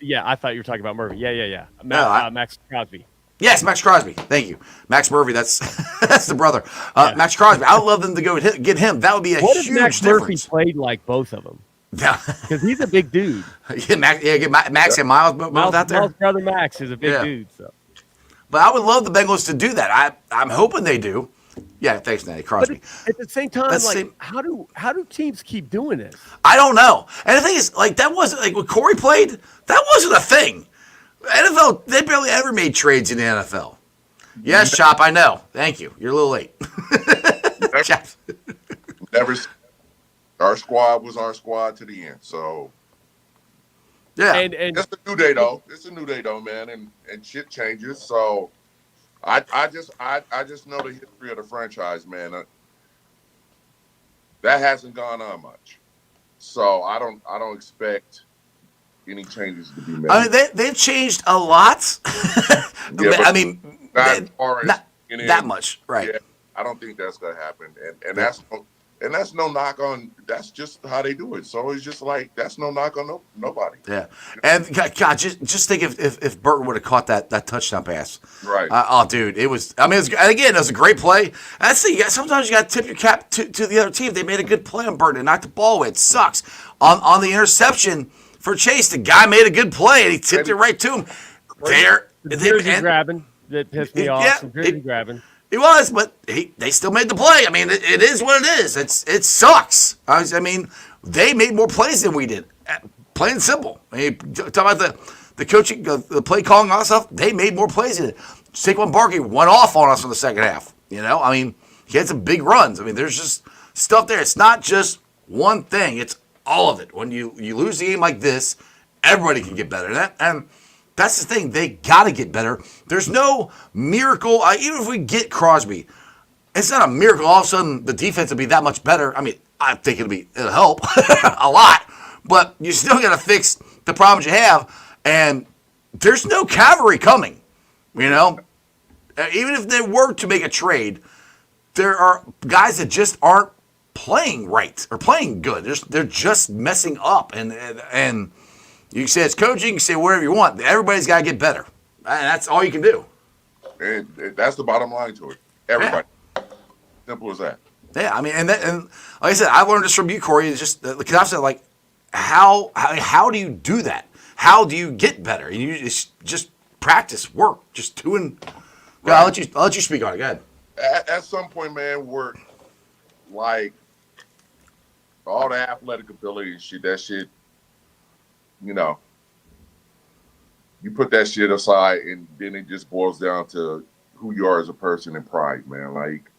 Yeah, I thought you were talking about Murphy. Yeah. Max Crosby. Yes, Max Crosby. Thank you. Max Murphy, that's that's the brother. Max Crosby. I would love them to go get him. That would be a What if huge Max difference. Murphy played like both of them? Yeah. Because he's a big dude. Get Max and Miles both out there. Miles' brother Max is a big Yeah. dude. So. But I would love the Bengals to do that. I'm hoping they do. Yeah, thanks, Natty Crosby. But at the same time, That's like, the same- how do teams keep doing this? I don't know. And the thing is, like, that wasn't like when Corey played. That wasn't a thing. NFL, they barely ever made trades in the NFL. Yes, Chop, I know. Thank you. You're a little late. Chop. Never. Our squad was our squad to the end. So Yeah. And it's a new day, though. It's a new day, though, man, and shit changes. So I just know the history of the franchise, man. That hasn't gone on much. So I don't expect any changes to be made. I mean, they've changed a lot. Yeah, I mean, not as far as not getting that in. much, right? Yeah, I don't think that's gonna happen, and that's no knock on. That's just how they do it. So it's just like that's no knock on nobody. Yeah, and God, just think if Burton would have caught that touchdown pass, Right. Oh, dude, it was. I mean, it was a great play. That's the. Sometimes you got to tip your cap to the other team. They made a good play on Burton and knocked the ball away. It sucks on the interception for Chase. The guy made a good play and he tipped it right to him. jersey grabbing that pissed me off. Yeah, Some jersey grabbing. He was, but they still made the play. I mean, it is what it is. It sucks. I mean, they made more plays than we did. Plain and simple. I mean, talk about the coaching, the play calling, all that stuff. They made more plays than it. Saquon Barkley went off on us in the second half. You know, I mean, he had some big runs. I mean, there's just stuff there. It's not just one thing. It's all of it. When you lose a game like this, everybody can get better. And that's the thing. They got to get better. There's no miracle. Even if we get Crosby, it's not a miracle. All of a sudden, the defense will be that much better. I mean, I think it'll help a lot. But you still got to fix the problems you have. And there's no cavalry coming. You know? Even if they were to make a trade, there are guys that just aren't playing right or playing good. They're just messing up. And you can say it's coaching, you can say whatever you want. Everybody's got to get better. And that's all you can do. And that's the bottom line to it. Everybody. Yeah. Simple as that. Yeah, I mean, and like I said, I learned this from you, Corey. It's just because I've said, like, how do you do that? How do you get better? And you just practice, work, just doing. Right. I'll let you speak on it. Go ahead. At some point, man, we're like all the athletic ability and shit. That shit, you know, you put that shit aside, and then it just boils down to who you are as a person and pride, man. Like,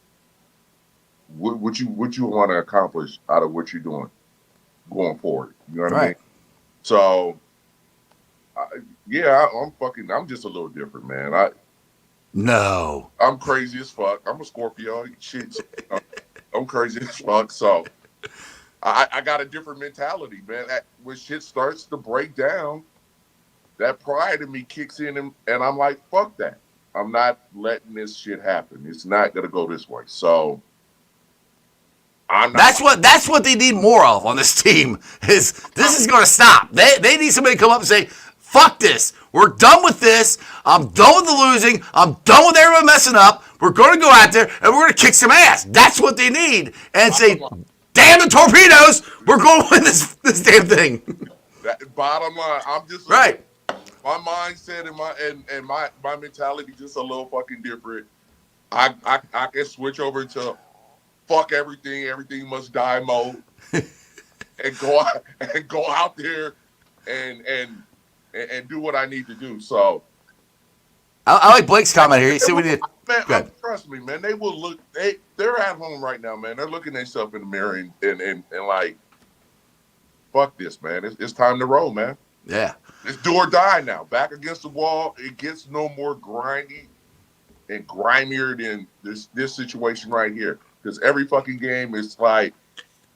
what you want to accomplish out of what you're doing going forward. You know what I mean? Right. So, yeah, I'm just a little different, man. No. I'm crazy as fuck. I'm a Scorpio. Shit, I'm crazy as fuck. So, I got a different mentality, man. When shit starts to break down, that pride in me kicks in, and I'm like, fuck that. I'm not letting this shit happen. It's not gonna go this way. So I'm not. That's what they need more of on this team. This is going to stop. They need somebody to come up and say, "Fuck this. We're done with this. I'm done with the losing. I'm done with everyone messing up. We're going to go out there and we're going to kick some ass." That's what they need. And say, "Damn the torpedoes. We're going to win this damn thing." Bottom line, I'm just Right. My mindset and my mentality just a little fucking different. I can switch over to fuck everything must die mode, and go out there and do what I need to do. So I like Blake's comment here. He said we need. Man, trust me, man. They will look. They're at home right now, man. They're looking themselves in the mirror and like, fuck this, man. It's time to roll, man. Yeah. It's do or die now. Back against the wall. It gets no more grindy and grimier than this situation right here. Because every fucking game is like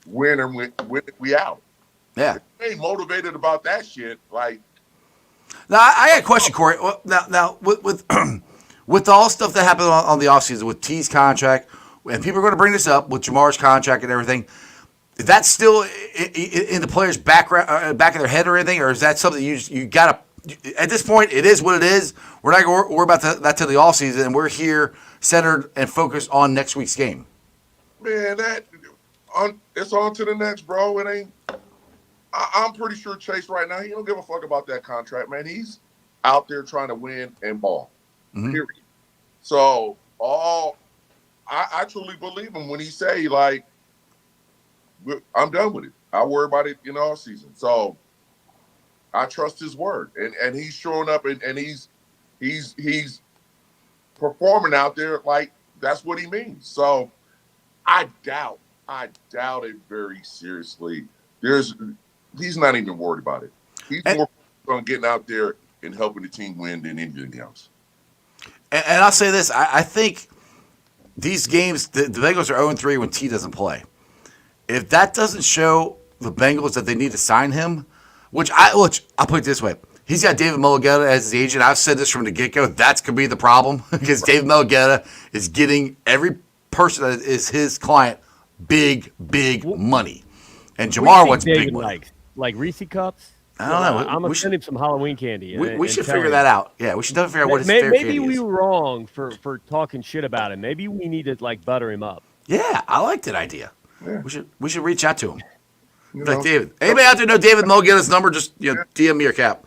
win or we out. Yeah. If you ain't motivated about that shit, like. Now I got a question, Corey. Well, now with with all stuff that happened on the offseason with T's contract, and people are going to bring this up with Jamar's contract and everything. Is that still in the players' back of their head or anything, or is that something you got to? At this point, it is what it is. We're not going to worry about that till the offseason, and we're here centered and focused on next week's game. Man, it's on to the next, bro. It ain't. I'm pretty sure Chase right now, he don't give a fuck about that contract, man. He's out there trying to win and ball. Mm-hmm. Period. So I truly believe him when he say like, I'm done with it. I'll worry about it in all season. So I trust his word, and he's showing up and he's performing out there like that's what he means. So I doubt it very seriously. He's not even worried about it. He's more on getting out there and helping the team win than anything else. And I'll say this: I think these games, the Bengals are 0-3 when T doesn't play. If that doesn't show the Bengals that they need to sign him, which I'll put it this way. He's got David Mulligata as his agent. I've said this from the get-go. That's going to be the problem because David Mulligata is getting every person that is his client big money. And Jamar wants big money. Like Reese Cups? I don't know. I'm going to send him some Halloween candy. We should figure that out. Yeah, we should definitely figure out what his fair candy is. Maybe we were wrong for talking shit about him. Maybe we need to, like, butter him up. Yeah, I like that idea. Yeah. We should reach out to him. Like David. Anybody out there know David Mulligata's number? Just DM me or Cap.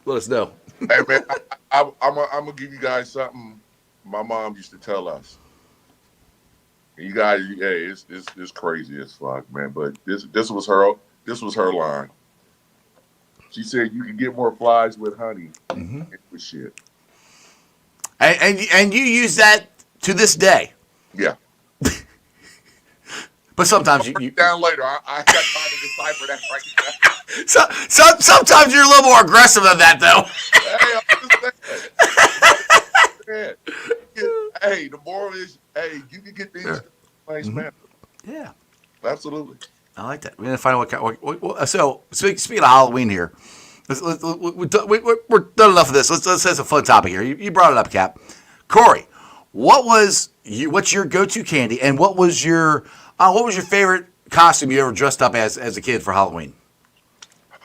Let us know. Hey man, I'm gonna give you guys something my mom used to tell us. You guys, hey, it's crazy as fuck, man. But this was her line. She said you can get more flies with honey than with shit. And you use that to this day. Yeah. But sometimes you down later. I got time to decipher that right now. Sometimes you're a little more aggressive than that, though. Hey, the moral is, you can get things in a nice manner. Yeah, absolutely. I like that. We're gonna find out what. So speaking of Halloween here, we're done enough of this. Let's have a fun topic here. You brought it up, Cap. Corey, what's your go-to candy, and what was your favorite costume you ever dressed up as a kid for Halloween? Oh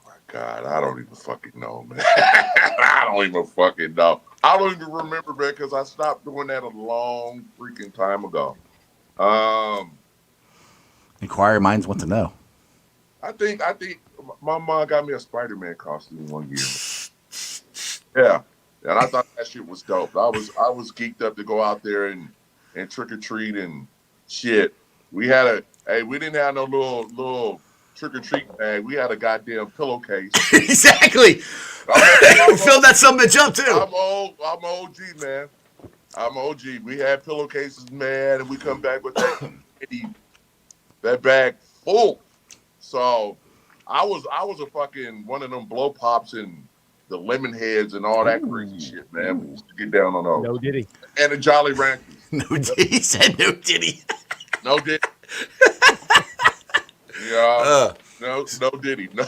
my God, I don't even fucking know, man. I don't even fucking know. I don't even remember, man, because I stopped doing that a long freaking time ago. Inquiry minds want to know. I think my mom got me a Spider-Man costume one year. Yeah, and I thought that shit was dope. I was geeked up to go out there and trick or treat and shit. We didn't have no little trick or treat bag. We had a goddamn pillowcase. Exactly. I'm Filled that some bitch up too. I'm OG, man. I'm OG. We had pillowcases, man, and we come back with that bag full. So I was a fucking one of them blow pops and the lemon heads and all that crazy shit, man. We used to get down on those. No diddy. And the Jolly Ranchers. No diddy. He said no diddy. No diddy. Yeah. No diddy. No.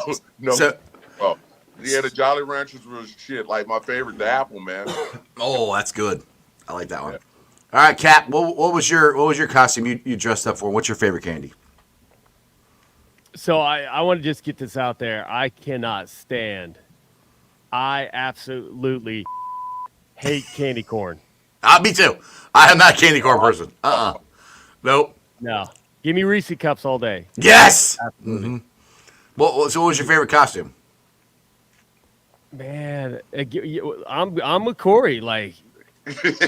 So, oh. Yeah, the Jolly Ranchers was shit. Like my favorite, the apple, man. oh, that's good. I like that one. Yeah. All right, Cap. What was your costume you dressed up for? What's your favorite candy? So I want to just get this out there. I cannot stand. I absolutely hate candy corn. Me too. I am not a candy corn person. Nope. No. Give me Reese cups all day. Yes. Mm-hmm. So what was your favorite costume? Man, I'm with Corey. Like, can't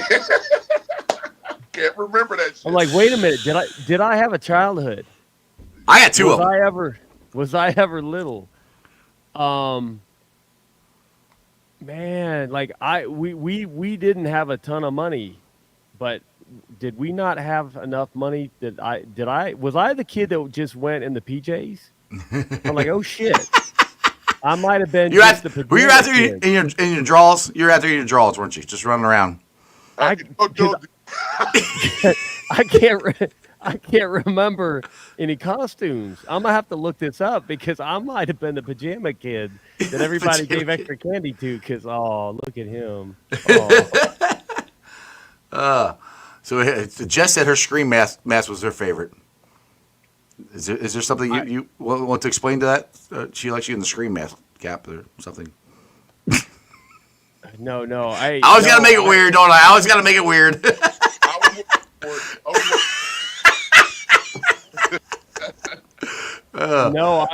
remember that shit. I'm like, wait a minute. Did I have a childhood? I had two of them. Was I ever little? Man, like we didn't have a ton of money, but did we not have enough money? Was I the kid that just went in the PJs? I'm like, oh shit. I might have been. Were you out there in your draws? You were out there in your draws, weren't you? Just running around. I can't remember any costumes. I'm gonna have to look this up because I might have been the pajama kid that everybody gave extra candy to. Because look at him. So Jess said her Scream mask was her favorite. Is there something you want to explain to that? She likes you in the Scream mask, Cap, or something. No. I always got to make it weird, don't I? I always got to make it weird. No,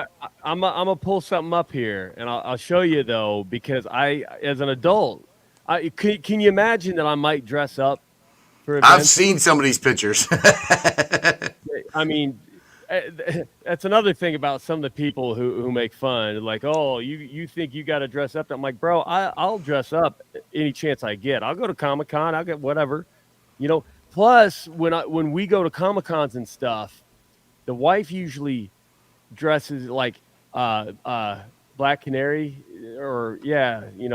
I'm gonna pull something up here, and I'll show you though, because as an adult, can you imagine that I might dress up for events? I've seen some of these pictures. I mean, that's another thing about some of the people who make fun. Like, oh, you think you got to dress up? I'm like, bro, I'll dress up any chance I get. I'll go to Comic-Con. I'll get whatever, Plus, when we go to Comic-Cons and stuff, the wife usually dresses like Black Canary, or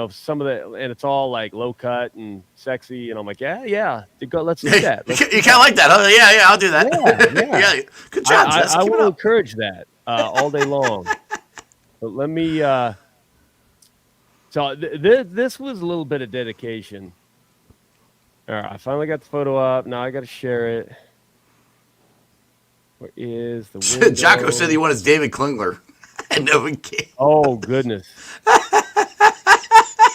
some of the, and it's all like low cut and sexy, and I'm like, yeah, let's do that. You kind of like that? Oh, yeah, I'll do that. Yeah. Good job. I will encourage that all day long. But let me. So this was a little bit of dedication. All right, I finally got the photo up. Now I got to share it. Where is the window? Jocko said he wanted David Klingler. No one can. Oh goodness.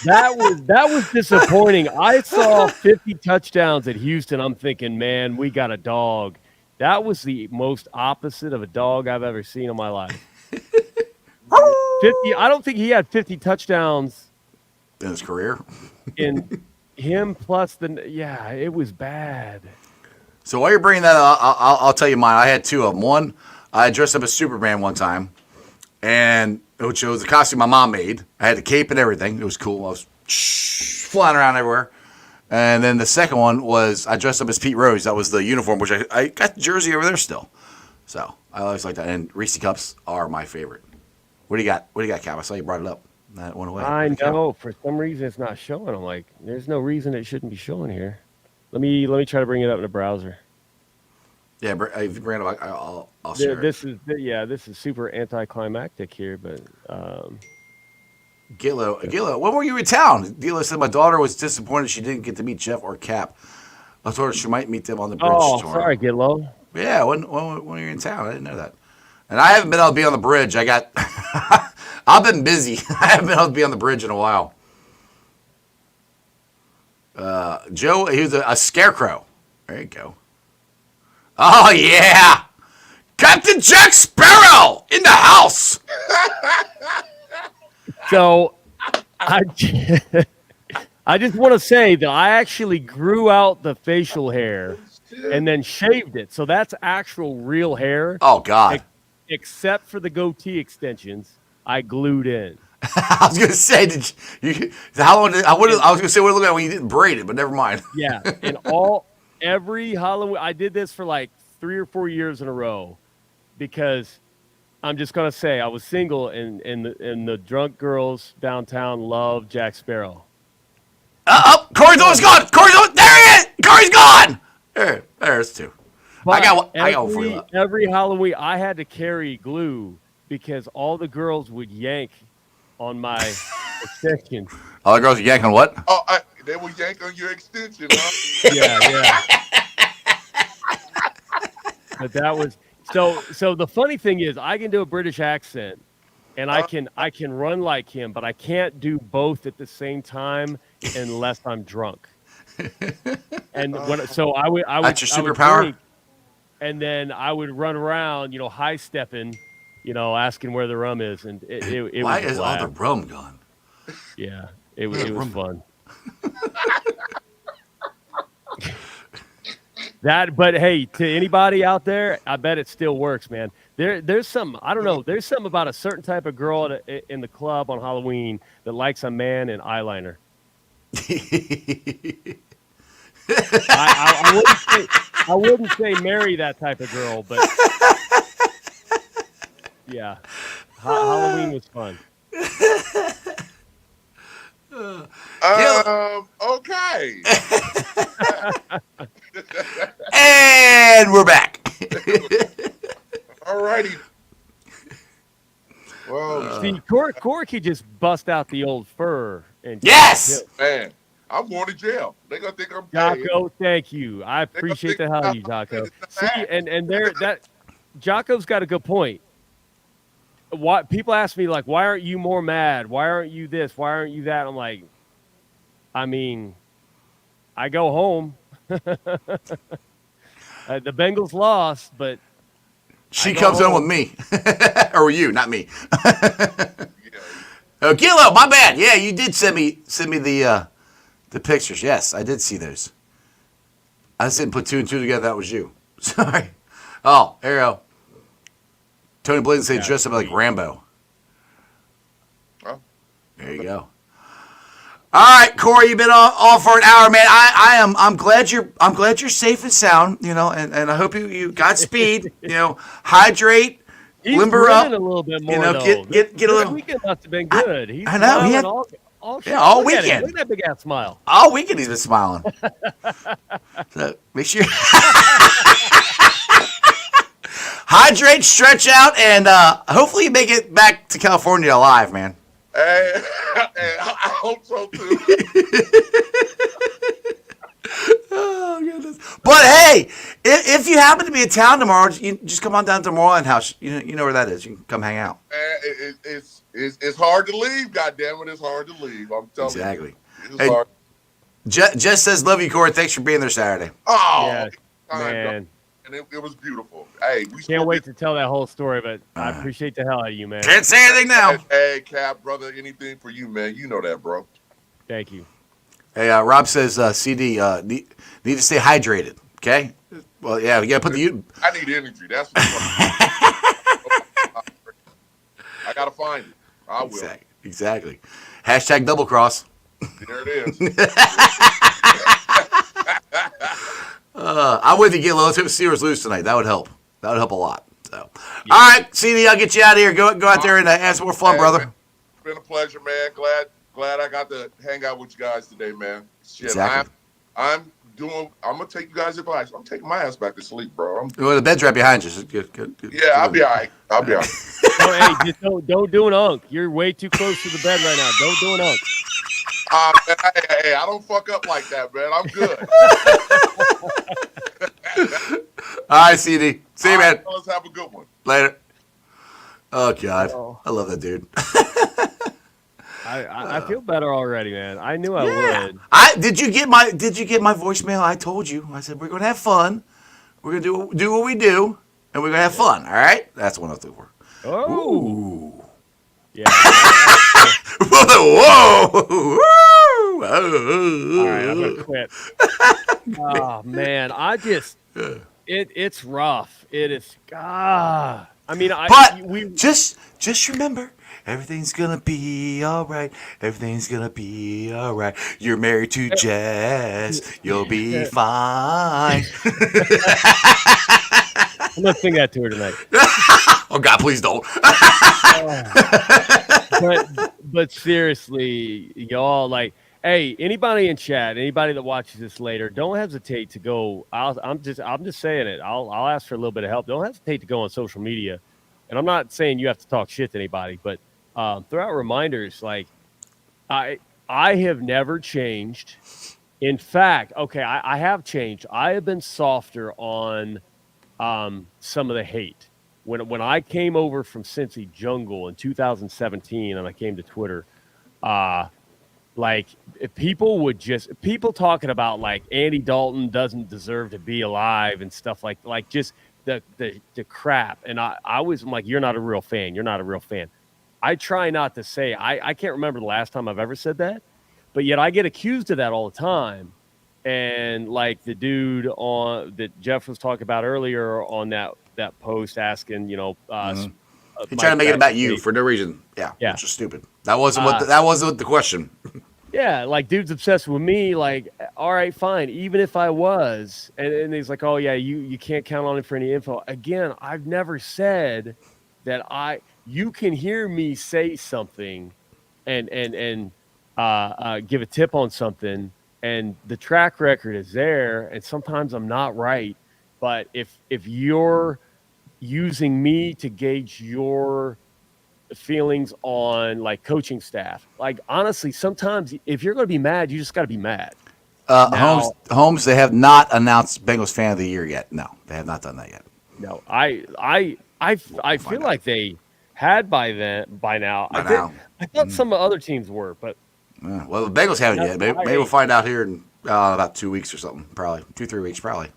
That was disappointing. I saw 50 touchdowns at Houston. I'm thinking, man, we got a dog. That was the most opposite of a dog I've ever seen in my life. 50. I don't think he had 50 touchdowns in his career. In him plus it was bad. So while you're bringing that up, I'll tell you mine. I had two of them. One, I dressed up as Superman one time, and which was the costume my mom made. I had the cape and everything. It was cool. I was flying around everywhere. And then the second one was I dressed up as Pete Rose. That was the uniform, which I got the jersey over there still. So I always like that. And Reese cups are my favorite. What do you got? What do you got, Cap? I saw you brought it up. That went away. I know. For some reason, it's not showing. I'm like, there's no reason it shouldn't be showing here. Let me try to bring it up in the browser. Yeah, if you bring it up, I'll share it. This is super anticlimactic here, but Gillo, when were you in town? Gillo said my daughter was disappointed she didn't get to meet Jeff or Cap. I told her she might meet them on the bridge tomorrow. Sorry, Gillo. Yeah, when were you in town? I didn't know that. And I haven't been able to be on the bridge. I've been busy. I haven't been able to be on the bridge in a while. Joe, he was a scarecrow. There you go. Oh, yeah. Captain Jack Sparrow in the house. So I just want to say that I actually grew out the facial hair and then shaved it. So that's actual real hair. Oh, God. except for the goatee extensions, I glued in. I was gonna say, did you? How long? I was gonna say what it looked like when you didn't braid it, but never mind. Yeah, and every Halloween, I did this for like 3 or 4 years in a row, because I'm just gonna say I was single, and the drunk girls downtown love Jack Sparrow. Corey Dillon's gone. Corey Dillon, there he is. Corey's gone. There's two. But I got one for you. every Halloween, I had to carry glue because all the girls would yank on my extension. All the girls are yanking what? Oh, they will yank on your extension, huh? Yeah. But that was so. The funny thing is, I can do a British accent, and I can run like him, but I can't do both at the same time unless I'm drunk. And I would That's your I would superpower? drink, and then I would run around, high stepping, asking where the rum is, and it Why was is all the rum gone? Yeah, it was fun. But hey, to anybody out there, I bet it still works, man. There's some, I don't know, there's something about a certain type of girl in the club on Halloween that likes a man in eyeliner. I wouldn't say marry that type of girl, but yeah, Halloween was fun. Okay. And we're back. All righty. Well, see, Corey could just bust out the old fur and Yes! Man, I'm going to jail. They're gonna think I'm gay. Jocko, thank you. I appreciate the hell out of you, Jocko. See, and that Jocko's got a good point. Why people ask me, like, why aren't you more mad? Why aren't you this? Why aren't you that? I'm like, I mean, I go home. The Bengals lost, but She comes home with me. Or you, not me. Oh, Gillo, my bad. Yeah, you did send me the pictures. Yes, I did see those. I just didn't put two and two together. That was you. Sorry. Oh, there you go. Tony Bladen said dress up like Rambo. Oh. There you go. All right, Corey, you've been on for an hour, man. I'm glad you're safe and sound, and I hope you Godspeed, hydrate, he's limber up, grinning a little bit more. get a This little. weekend must have been good. He's I know, he smiling had- all all look at him. weekend. Look at that big ass smile. All weekend he's been smiling. So make sure hydrate, stretch out, and hopefully you make it back to California alive, man. Hey, I hope so too. Oh goodness! But hey, if you happen to be in town tomorrow, you just come on down to Moreland House. You know where that is. You can come hang out. It's hard to leave. God damn it, it's hard to leave. I'm telling Exactly. you. It's Hey, hard. Jess says, "Love you, Corey. Thanks for being there Saturday." Oh, Yeah, time, man. and it was beautiful. Hey, we Can't wait to tell that whole story, but I appreciate the hell out of you, man. Can't say anything now. Hey, Cap, brother, anything for you, man. You know that, bro. Thank you. Hey, Rob says, "CD, need to stay hydrated." Okay. Well, yeah, we gotta put the. I need energy. That's what I gotta find it. I will. Exactly. Hashtag double cross. There it is. I'm with you, Gillo. Let's hope the Steelers lose tonight. That would help. That would help a lot. So, all right, CD, I'll get you out of here. Go out there and have some more fun, brother. It's been a pleasure, man. Glad I got to hang out with you guys today, man. Shit, Exactly. I'm gonna take you guys' advice. I'm taking my ass back to sleep, bro. Well, the bed's right behind you. So good. Yeah, I'll be all right. Hey, just don't do an unk. You're way too close to the bed right now. Don't do an unk. Man, hey, I don't fuck up like that, man. I'm good. All right, CD. See you, man. Let's have a good one. Later. Oh God, I love that dude. I feel better already, man. I knew I would. Did you get my voicemail? I told you. I said we're gonna have fun. We're gonna do what we do, and we're gonna have fun. All right. That's what I was for. Oh. Ooh. Yeah. Whoa. All right, I'm gonna quit. Oh man, it's rough. It is. I mean, But just remember, everything's gonna be all right. Everything's gonna be all right. You're married to Jess. You'll be fine. I'm gonna sing that to her tonight. Oh God, please don't. But seriously, y'all, like, hey, anybody in chat, anybody that watches this later, don't hesitate to go. I'm just saying it. I'll ask for a little bit of help. Don't hesitate to go on social media, and I'm not saying you have to talk shit to anybody, but throw out reminders. Like, I have never changed. In fact, okay, I have changed. I have been softer on some of the hate. When I came over from Cincy Jungle in 2017 and I came to Twitter, like if people talking about like Andy Dalton doesn't deserve to be alive and stuff like just the crap. And I'm like, you're not a real fan. You're not a real fan. I try not to say, I can't remember the last time I've ever said that, but yet I get accused of that all the time. And like the dude that Jeff was talking about earlier on that post asking, He tried to make it about you for no reason. Yeah, which is stupid. That wasn't the question. Yeah, like dude's obsessed with me. Like, all right, fine. Even if I was, and he's like, oh yeah, you can't count on it for any info. Again, I've never said that you can hear me say something and give a tip on something, and the track record is there, and sometimes I'm not right. But if you're using me to gauge your feelings on like coaching staff, like honestly, sometimes if you're going to be mad, you just got to be mad. Holmes, they have not announced Bengals Fan of the Year yet. No, they have not done that yet. No, I feel like they had by now. I thought some other teams were, but well, the Bengals haven't yet. Maybe we'll find out here in about 2 weeks or something. Probably 2-3 weeks, probably.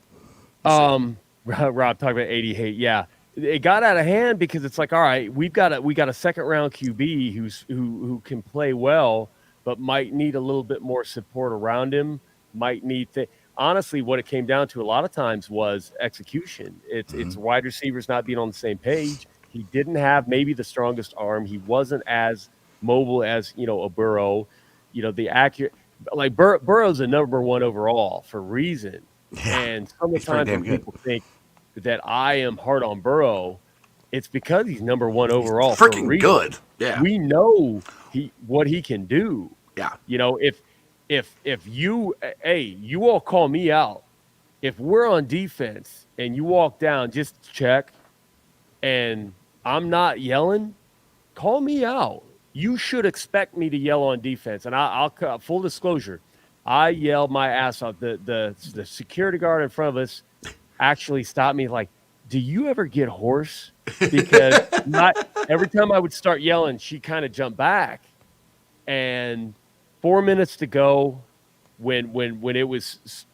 Rob talking about 80 hate. Yeah, it got out of hand because it's like, all right, we got a second round QB who can play well, but might need a little bit more support around him. Might need honestly, what it came down to a lot of times was execution. It's wide receivers not being on the same page. He didn't have maybe the strongest arm. He wasn't as mobile as a Burrow. The accurate, like Burrow's a number 1 overall for a reason. Yeah, and sometimes when people think that I am hard on Burrow, it's because he's number 1 overall. He's freaking good. Yeah, we know what he can do. Yeah, if you all call me out, if we're on defense and you walk down, just check, and I'm not yelling, call me out. You should expect me to yell on defense, and I'll full disclosure. I yelled my ass off. The security guard in front of us actually stopped me. Like, do you ever get hoarse? Because not every time I would start yelling, she kind of jumped back. And 4 minutes to go, when it was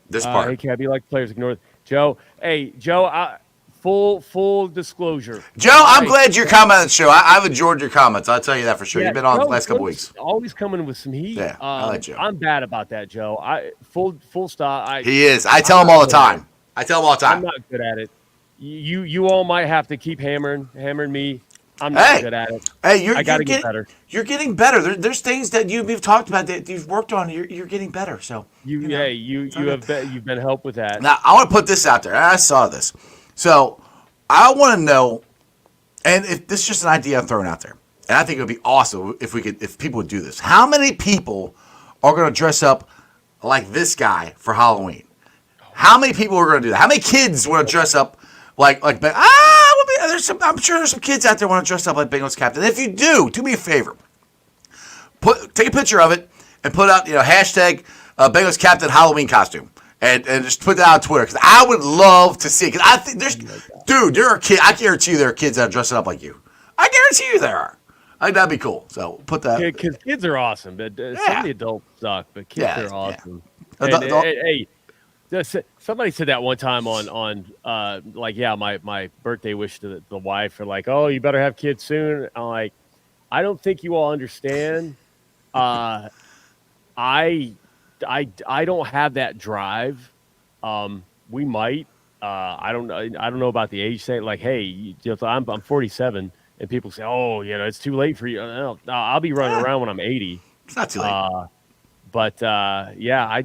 this part. Hey, Cabby, like players ignore Joe. Hey, Joe. Full disclosure. Joe, I'm glad you're coming on the show. I've enjoyed your comments. I'll tell you that for sure. You've been on the last couple weeks. Always coming with some heat. Yeah, I like Joe. I'm bad about that, Joe. Full stop. He is. I tell him all the time. I'm not good at it. You all might have to keep hammering me. I'm not good at it. Hey, I gotta get better. You're getting better. There's things that you've talked about that you've worked on. You're getting better. So you've been helped with that. Now I want to put this out there. I saw this. So I want to know, and if this is just an idea I'm throwing out there, and I think it would be awesome if people would do this. How many people are going to dress up like this guy for Halloween? How many people are going to do that? How many kids want to dress up like I'm sure there's some kids out there want to dress up like Bengals Captain. If you do me a favor. Take a picture of it and put out, hashtag Bengals Captain Halloween costume. And just put that on Twitter, because I would love to see it. Because I think there are kids. I guarantee you there are kids that are dressing up like you. I guarantee you there are. I think that'd be cool. So put that. Because kids are awesome, but some of the adults suck. But kids are awesome. Yeah. Somebody said that one time on my birthday wish to the wife, or like, oh, you better have kids soon. I'm like, I don't think you all understand. I don't have that drive. We might, I don't know about the age thing. Like, hey, I'm 47, and people say, oh, it's too late for you. No, I'll be running around when I'm 80. It's not too late. But yeah,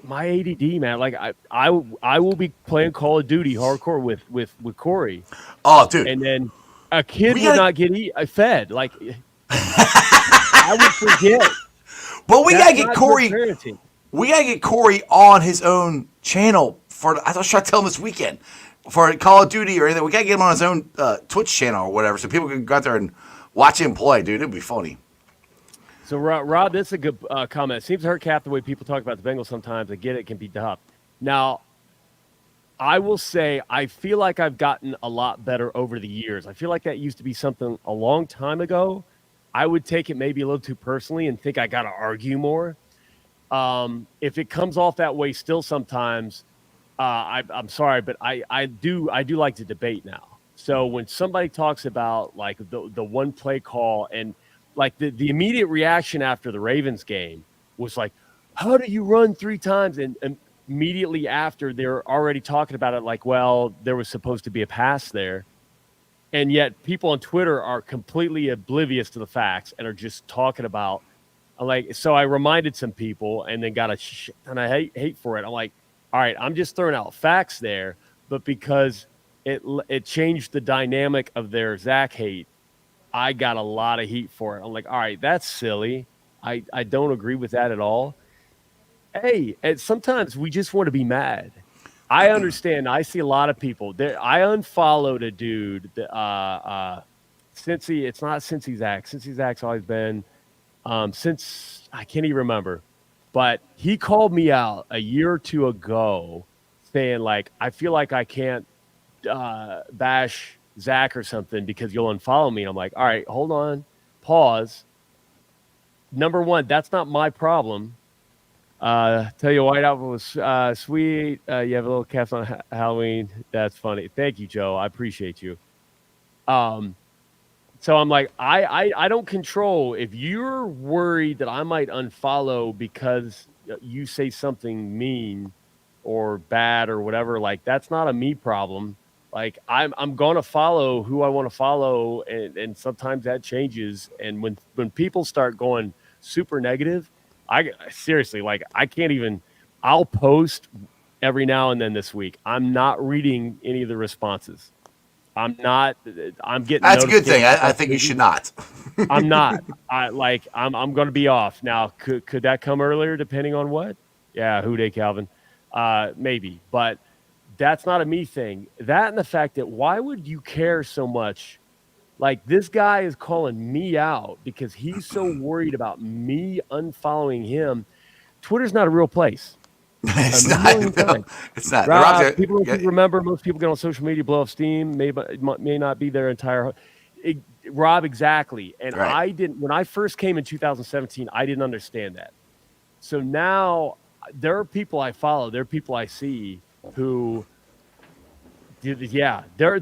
my ADD, man. Like I will be playing Call of Duty hardcore with Corey, Oh, dude. and then a kid We would gotta- not get fed. Like I would forget. But we That's gotta get not Corey. good parenting. We gotta get Corey on his own channel for. I was trying to tell him this weekend for Call of Duty or anything. We gotta get him on his own Twitch channel or whatever, so people can go out there and watch him play, dude. It'd be funny. So, Rob, this is a good comment. It seems to hurt Cap the way people talk about the Bengals sometimes. I get it can be tough. Now, I will say I feel like I've gotten a lot better over the years. I feel like that used to be something a long time ago. I would take it maybe a little too personally and think I got to argue more. If it comes off that way still sometimes, I'm sorry, but I do like to debate now. So when somebody talks about like the one play call and like the immediate reaction after the Ravens game was like, how do you run 3 times? And immediately after they're already talking about it like, well, there was supposed to be a pass there. And yet people on Twitter are completely oblivious to the facts and are just talking about like, so I reminded some people and then got and I hate for it. I'm like, all right, I'm just throwing out facts there, but because it changed the dynamic of their Zach hate, I got a lot of heat for it. I'm like, all right, that's silly. I don't agree with that at all. Hey, and sometimes we just want to be mad. I understand. I see a lot of people there. I unfollowed a dude. It's not Cincy Zach. Cincy Zach's always been since I can't even remember. But he called me out a year or two ago saying like, I feel like I can't bash Zach or something because you'll unfollow me. And I'm like, all right, hold on, pause. Number one, that's not my problem. Tell you, white outfit was sweet. You have a little calf on Halloween. That's funny. Thank you, Joe. I appreciate you. So I'm like, I don't control. If you're worried that I might unfollow because you say something mean or bad or whatever, like that's not a me problem. Like I'm going to follow who I want to follow. And sometimes that changes. And when people start going super negative, I seriously, like I can't even, I'll post every now and then this week. I'm not reading any of the responses. I'm getting. That's a good thing. I think you should not. I'm not. I'm going to be off now. Could that come earlier depending on what? Yeah, who day, Calvin? Maybe, but that's not a me thing. That and the fact that why would you care so much? Like this guy is calling me out because he's so worried about me unfollowing him. Twitter's not a real place. It's not. It's not. Rob, people don't remember. Most people get on social media, blow off steam. May not be their entire. Rob, exactly. And right. I didn't. When I first came in 2017, I didn't understand that. So now there are people I follow. There are people I see who. Yeah, there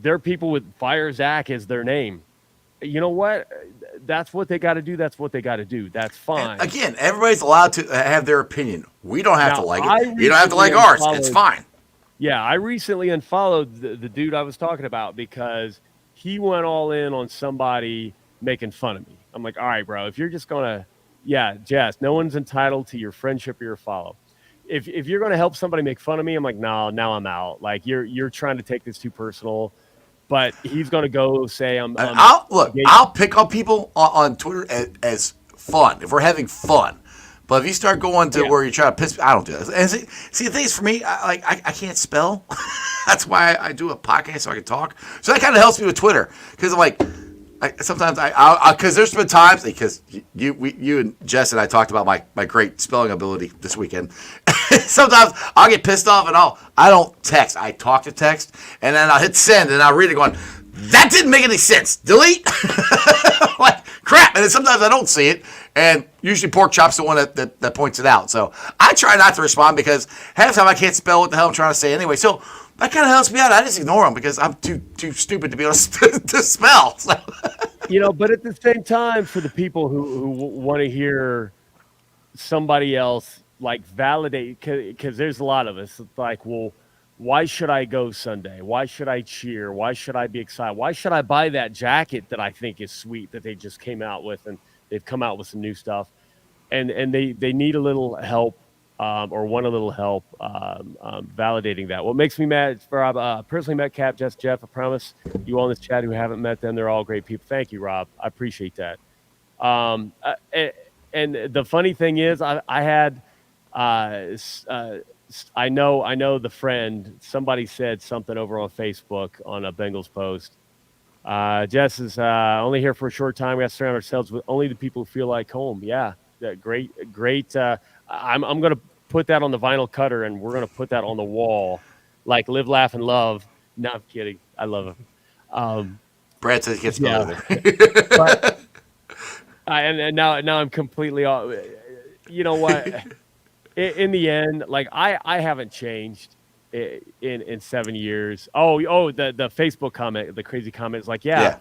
are people with Fire Zach as their name. You know what? That's what they got to do. That's what they got to do. That's fine. And again, everybody's allowed to have their opinion. We don't have to like it. You don't have to like recently ours. It's fine. Yeah, I recently unfollowed the dude I was talking about because he went all in on somebody making fun of me. I'm like, all right, bro, if you're just going to, yeah, Jess, no one's entitled to your friendship or your follow. If you're going to help somebody make fun of me, I'm like, no, now I'm out. Like, you're trying to take this too personal. But he's going to go say I'll pick on people on Twitter as fun if we're having fun. But if you start going to where you're trying to piss, I don't do that. And see, the thing is, for me, I can't spell. That's why I do a podcast so I can talk. So that kind of helps me with Twitter because I'm like, sometimes because there's been times because you and Jess and I talked about my great spelling ability this weekend. Sometimes I'll get pissed off and I don't text. I talk to text and then I'll hit send and I'll read it going, that didn't make any sense. Delete. Like crap. And then sometimes I don't see it. And usually Pork Chop's the one that points it out. So I try not to respond because half the time I can't spell what the hell I'm trying to say anyway. So that kind of helps me out. I just ignore them because I'm too stupid to be able to spell. So. But at the same time, for the people who want to hear somebody else like validate, because there's a lot of us. It's like, well, Why should I go Sunday? Why should I cheer? Why should I be excited? Why should I buy that jacket that I think is sweet that they just came out with, and they've come out with some new stuff, and they need a little help, or want a little help, validating that. What makes me mad is Rob, personally met Cap, Jess, Jeff. I promise you all in this chat who haven't met them, they're all great people. Thank you, Rob. I appreciate that. And the funny thing is, I had, I know the friend. Somebody said something over on Facebook on a Bengals post. Jess is only here for a short time. We have to surround ourselves with only the people who feel like home. Yeah, great. I'm going to put that on the vinyl cutter, and we're going to put that on the wall, like live, laugh, and love. No, I'm kidding. I love him. Brad says he gets Yeah. there. But, and now I'm completely off. You know what? In the end, like I haven't changed in 7 years. The Facebook comment, the crazy comment is like, yeah.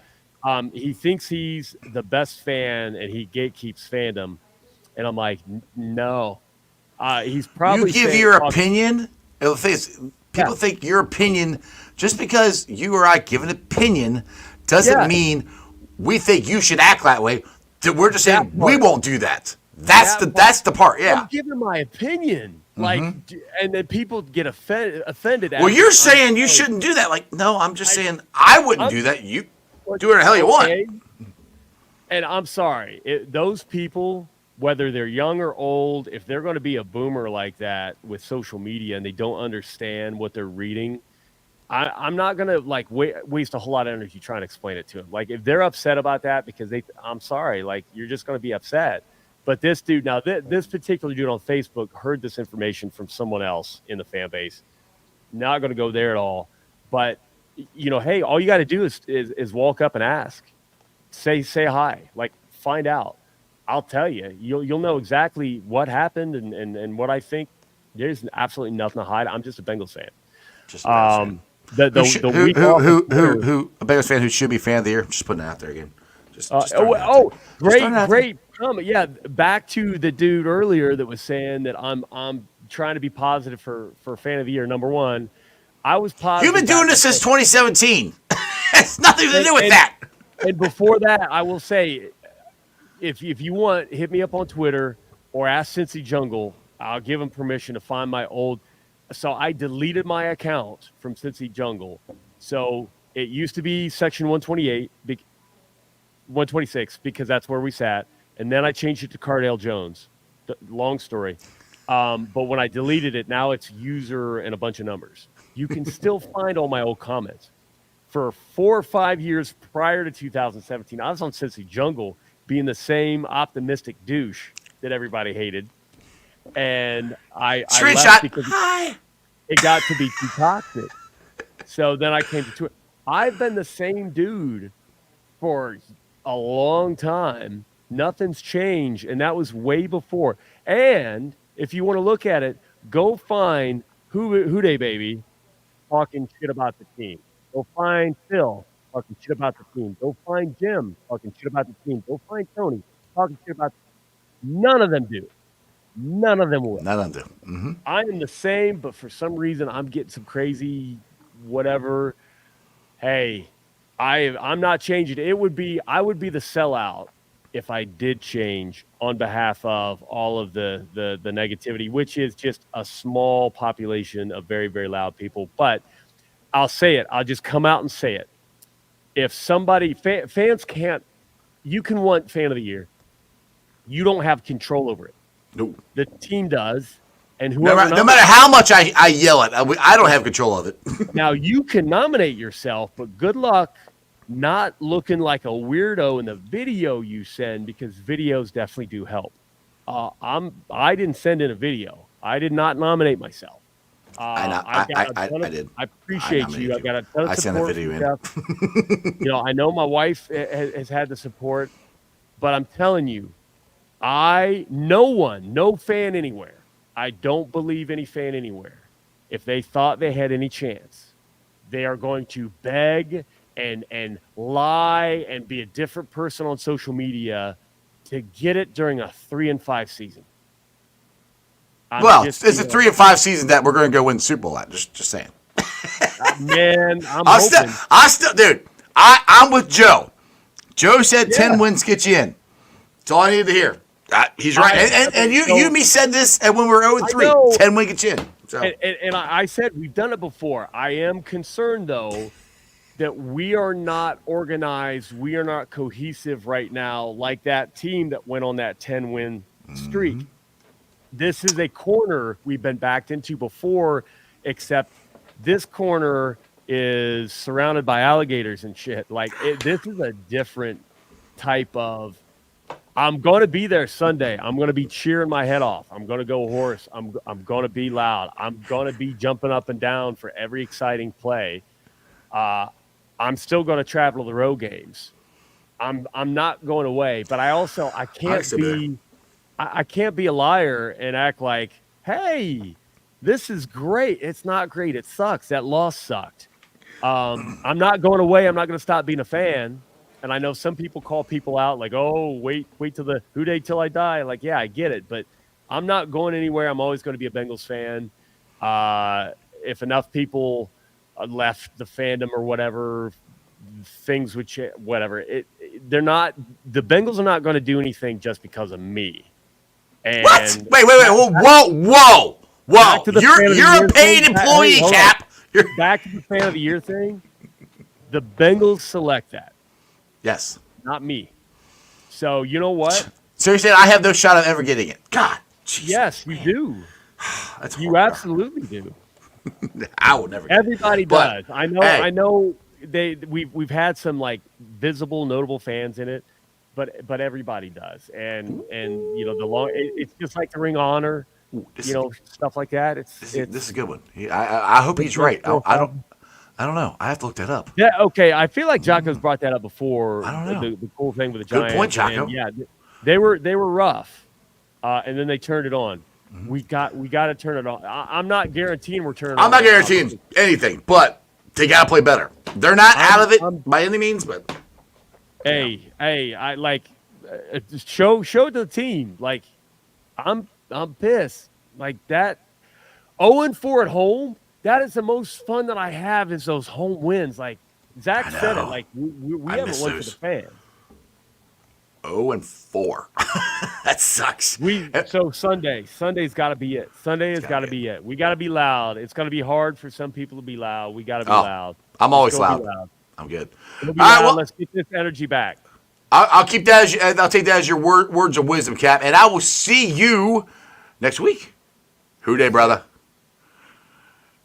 He thinks he's the best fan and he gatekeeps fandom, and I'm like, no. He's probably you give your opinion. People think your opinion, just because you or I give an opinion, doesn't mean we think you should act that way. We're just saying we won't do that. That's the part. Yeah, I'm giving my opinion. Like, and then people get offended. Well, you're saying you shouldn't do that. Like, no, I'm just saying I wouldn't do that. You do whatever the hell you want. And I'm sorry, those people, whether they're young or old, if they're going to be a boomer like that with social media and they don't understand what they're reading, I'm not going to like waste a whole lot of energy trying to explain it to them. Like, if they're upset about that because I'm sorry, like, you're just going to be upset. But this dude, now this particular dude on Facebook heard this information from someone else in the fan base. Not going to go there at all. But, you know, hey, all you got to do is walk up and ask. Say hi. Like, find out. I'll tell you. You'll know exactly what happened and what I think. There's absolutely nothing to hide. I'm just a Bengals fan. Just a Bengals fan. A Bengals fan who should be fan of the year? Just putting it out there again. Great comment. Yeah, back to the dude earlier that was saying that I'm trying to be positive for fan of the year. Number one, I was positive. You've been doing this since 2017. It's nothing to do with that. And before that, I will say, if you want, hit me up on Twitter or ask Cincy Jungle. I'll give him permission to find my old. So I deleted my account from Cincy Jungle. So it used to be section 128, 126, because that's where we sat. And then I changed it to Cardale Jones. Long story. But when I deleted it, now it's user and a bunch of numbers. You can still find all my old comments. For 4 or 5 years prior to 2017, I was on Cincy Jungle being the same optimistic douche that everybody hated. And I left because it got to be too toxic. So then I came to Twitter. I've been the same dude for a long time. Nothing's changed, and that was way before. And if you want to look at it, go find Houday Baby talking shit about the team. Go find Phil talking shit about the team. Go find Jim talking shit about the team. Go find Tony talking shit about the team. None of them do. None of them will. None of them do. Mm-hmm. I am the same, but for some reason I'm getting some crazy whatever. Hey, I'm not changing. I would be the sellout if I did change on behalf of all of the negativity, which is just a small population of very, very loud people. But I'll say it. I'll just come out and say it. If somebody, fans can't, you can want fan of the year. You don't have control over it. Nope. The team does. And whoever no matter how much I yell it, I don't have control of it. Now, you can nominate yourself, but good luck not looking like a weirdo in the video you send, because videos definitely do help. I didn't send in a video. I did not nominate myself. I did. I appreciate you. I got a ton of support. I sent a video in. You know, I know my wife has had the support, but I'm telling you, no fan anywhere. I don't believe any fan anywhere. If they thought they had any chance, they are going to beg and lie and be a different person on social media to get it during a 3-5 season. It's a 3-5 season that we're going to go win the Super Bowl at. Just saying. Man, I'm I hoping. still, dude. I'm with Joe. Joe said Yeah. 10 wins get you in. That's all I need to hear. He's right. And you and me said this and when we were 0-3. know. 10 wins get you in. So And I said we've done it before. I am concerned though that we are not organized, we are not cohesive right now, like that team that went on that 10-win streak. This is a corner we've been backed into before, except this corner is surrounded by alligators and shit. Like this is a different type of. I'm going to be there Sunday. I'm going to be cheering my head off. I'm going to go horse. I'm going to be loud. I'm going to be jumping up and down for every exciting play. I'm still going to travel to the road games. I'm not going away, but I can't be a liar and act like, hey, this is great. It's not great. It sucks. That loss sucked. I'm not going away. I'm not going to stop being a fan. And I know some people call people out like, oh, wait till the who day till I die. Like, yeah, I get it, but I'm not going anywhere. I'm always going to be a Bengals fan. If enough people left the fandom or whatever, things would change. Whatever. They're not. The Bengals are not going to do anything just because of me. And what? Wait. Whoa. You're a paid employee, Cap. Back to the fan of the year thing. The Bengals select that. Yes. Not me. So you know what? So you're saying I have no shot of ever getting it? God. Jesus, yes, you do. That's you absolutely do. I will never. Everybody does. I know. Hey. I know. We've had some like visible, notable fans in it, but everybody does. And you know it's just like the Ring of Honor. Stuff like that. This is a good one. I hope he's right. I don't know. I have to look that up. Yeah, okay. I feel like Jocko's brought that up before. I don't know. The cool thing with the Giants. Good point, Jocko. Yeah, they were rough, and then they turned it on. Mm-hmm. We got to turn it on. I'm not guaranteeing we're turning. I'm not guaranteeing anything, but they got to play better. They're not out of it by any means, but hey, I like show to the team. Like I'm pissed. Like that 0-4 at home. That is the most fun that I have is those home wins. Like Zach said it. Like we haven't won for the fans. 0-4. That sucks. So Sunday's got to be it. Sunday has got to be it. We got to be loud. It's going to be hard for some people to be loud. We got to be loud. I'm always loud. I'm good. All right, well, let's get this energy back. I'll keep that I'll take that as your words of wisdom, Cap, and I will see you next week. Who day, brother?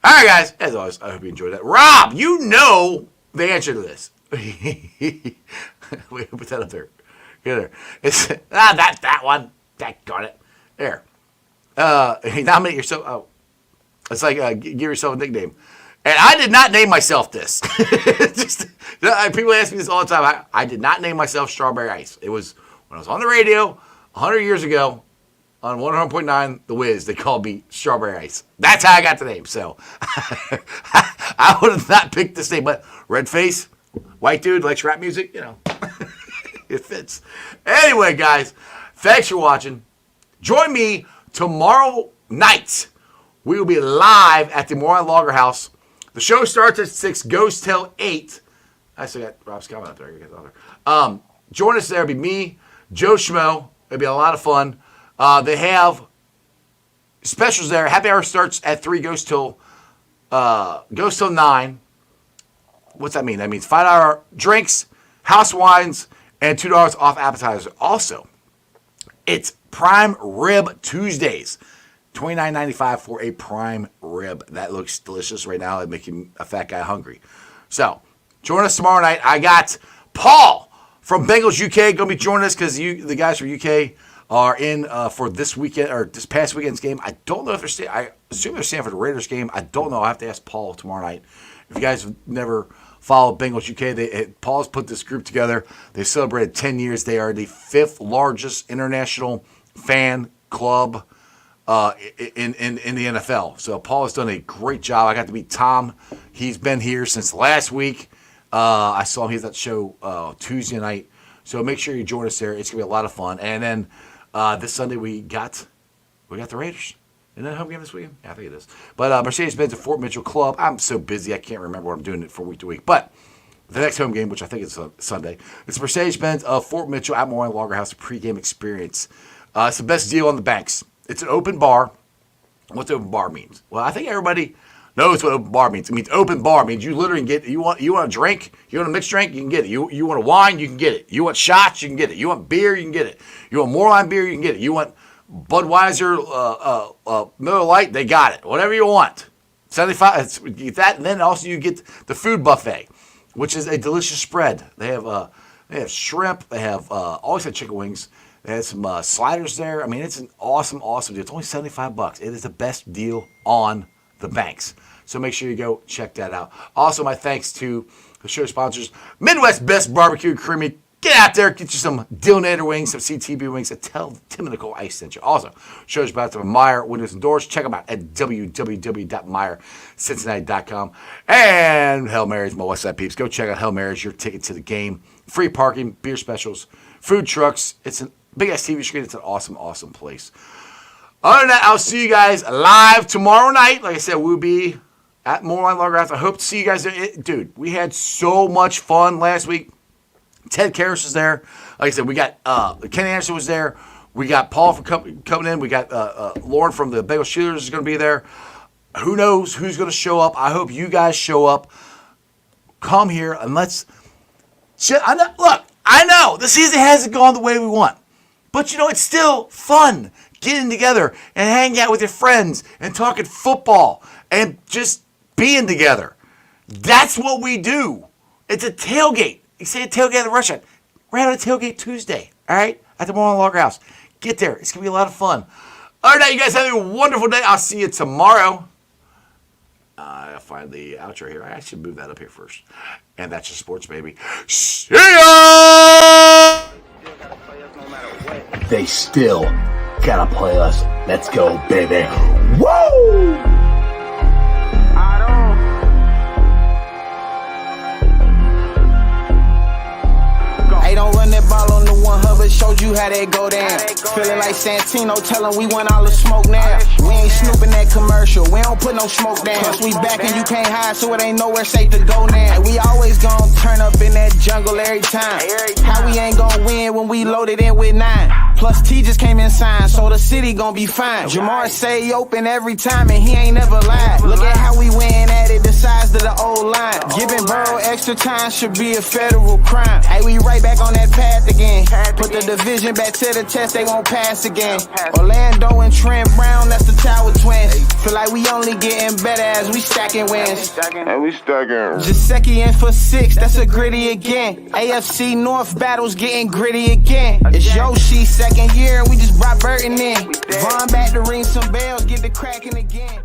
All right, guys. As always, I hope you enjoyed that. Rob, you know the answer to this. Wait, put that up there. Get there. It's that one. Got it. There. Nominate yourself. Oh, it's like give yourself a nickname. And I did not name myself this. People ask me this all the time. I did not name myself Strawberry Ice. It was when I was on the radio 100 years ago. On 100.9 The Wiz, they called me Strawberry Ice. That's how I got the name. So I would have not picked this name, but red face, white dude, likes rap music, it fits. Anyway, guys, thanks for watching. Join me tomorrow night. We will be live at the Moron Lager House. The show starts at 6, goes till 8. I still got Rob's comment up there. Join us there. It'll be me, Joe Schmo. It'll be a lot of fun. They have specials there. Happy hour starts at 3, goes till 9. What's that mean? That means $5 drinks, house wines, and $2 off appetizers. Also, it's Prime Rib Tuesdays. $29.95 for a prime rib. That looks delicious right now. It's making a fat guy hungry. So, join us tomorrow night. I got Paul from Bengals UK going to be joining us because the guys from UK are in for this weekend or this past weekend's game. I don't know if they're staying. I assume they're staying for the Raiders game. I don't know. I have to ask Paul tomorrow night. If you guys have never followed Bengals UK, Paul's put this group together. They celebrated 10 years. They are the 5th largest international fan club in the NFL. So Paul has done a great job. I got to meet Tom. He's been here since last week. I saw him. He was at the show Tuesday night. So make sure you join us there. It's gonna be a lot of fun. And then this Sunday we got the Raiders. Isn't that a home game this weekend? Yeah, I think it is. But Mercedes-Benz at Fort Mitchell Club. I'm so busy I can't remember what I'm doing it from week to week. But the next home game, which I think is Sunday, it's Mercedes-Benz of Fort Mitchell at Moran Lager House pregame experience. It's the best deal on the banks. It's an open bar. What's open bar means? Well, I think everybody knows what open bar means. It means open bar means you literally get you want a drink, you want a mixed drink, you can get it. You want a wine, you can get it. You want shots, you can get it. You want beer, you can get it. You want Moreline beer, you can get it. You want Budweiser, Miller Lite, they got it. Whatever you want. 75. You get that, and then also you get the food buffet, which is a delicious spread. They have shrimp. They have always had chicken wings. They had some sliders there. I mean, it's an awesome, awesome deal. It's only $75. It is the best deal on the banks. So make sure you go check that out. Also, my thanks to the show sponsors, Midwest Best Barbecue Creamy. Get out there, get you some Dillinator wings, some CTB wings, and tell Tim and Nicole I sent you. Also, shows about to Meyer Windows and Doors. Check them out at www.meyercincinnati.com. And Hail Marys, my Westside peeps. Go check out Hail Marys, your ticket to the game. Free parking, beer specials, food trucks. It's a big-ass TV screen. It's an awesome, awesome place. Other than that, I'll see you guys live tomorrow night. Like I said, we'll be at Moreline Lager House. I hope to see you guys there. Dude, we had so much fun last week. Ted Karras was there. Like I said, we got Kenny Anderson was there. We got Paul from coming in. We got Lauren from the Bengals Shooters is going to be there. Who knows who's going to show up? I hope you guys show up. Come here and let's. I know the season hasn't gone the way we want, but you know it's still fun getting together and hanging out with your friends and talking football and just being together. That's what we do. It's a tailgate. You say a tailgate at the restaurant. We're having a tailgate Tuesday, all right, at the Moreline Lager House. Get there. It's going to be a lot of fun. All right, you guys have a wonderful day. I'll see you tomorrow. I'll find the outro here. I should move that up here first. And that's your sports, baby. See ya! They still gotta play us. Let's go, baby. Woo! Hey, don't run that ball on the one Hubbard, showed you how that go down. Feeling like Santino, tell him we want all the smoke now. We ain't snooping that commercial, we don't put no smoke down. Plus we back and you can't hide, so it ain't nowhere safe to go now. We always gon' turn up in that jungle every time. How we ain't gon' win when we loaded in with 9? Plus T just came in signed, so the city gon' be fine. Jamar say he open every time and he ain't never lied. Look at how we win at it, the size of the old line. Giving Burrow extra time should be a federal crime. Hey, we right back on that path again. Put the division back to the test, they won't pass again. Orlando and Trent Brown, that's the Tower Twins. Feel like we only getting better as we stacking wins. And we stacking. Jaceki in for 6, that's a gritty again. AFC North battles getting gritty again. It's Yoshi second year, we just brought Burton in. Vaughn back to ring some bells, get the cracking again.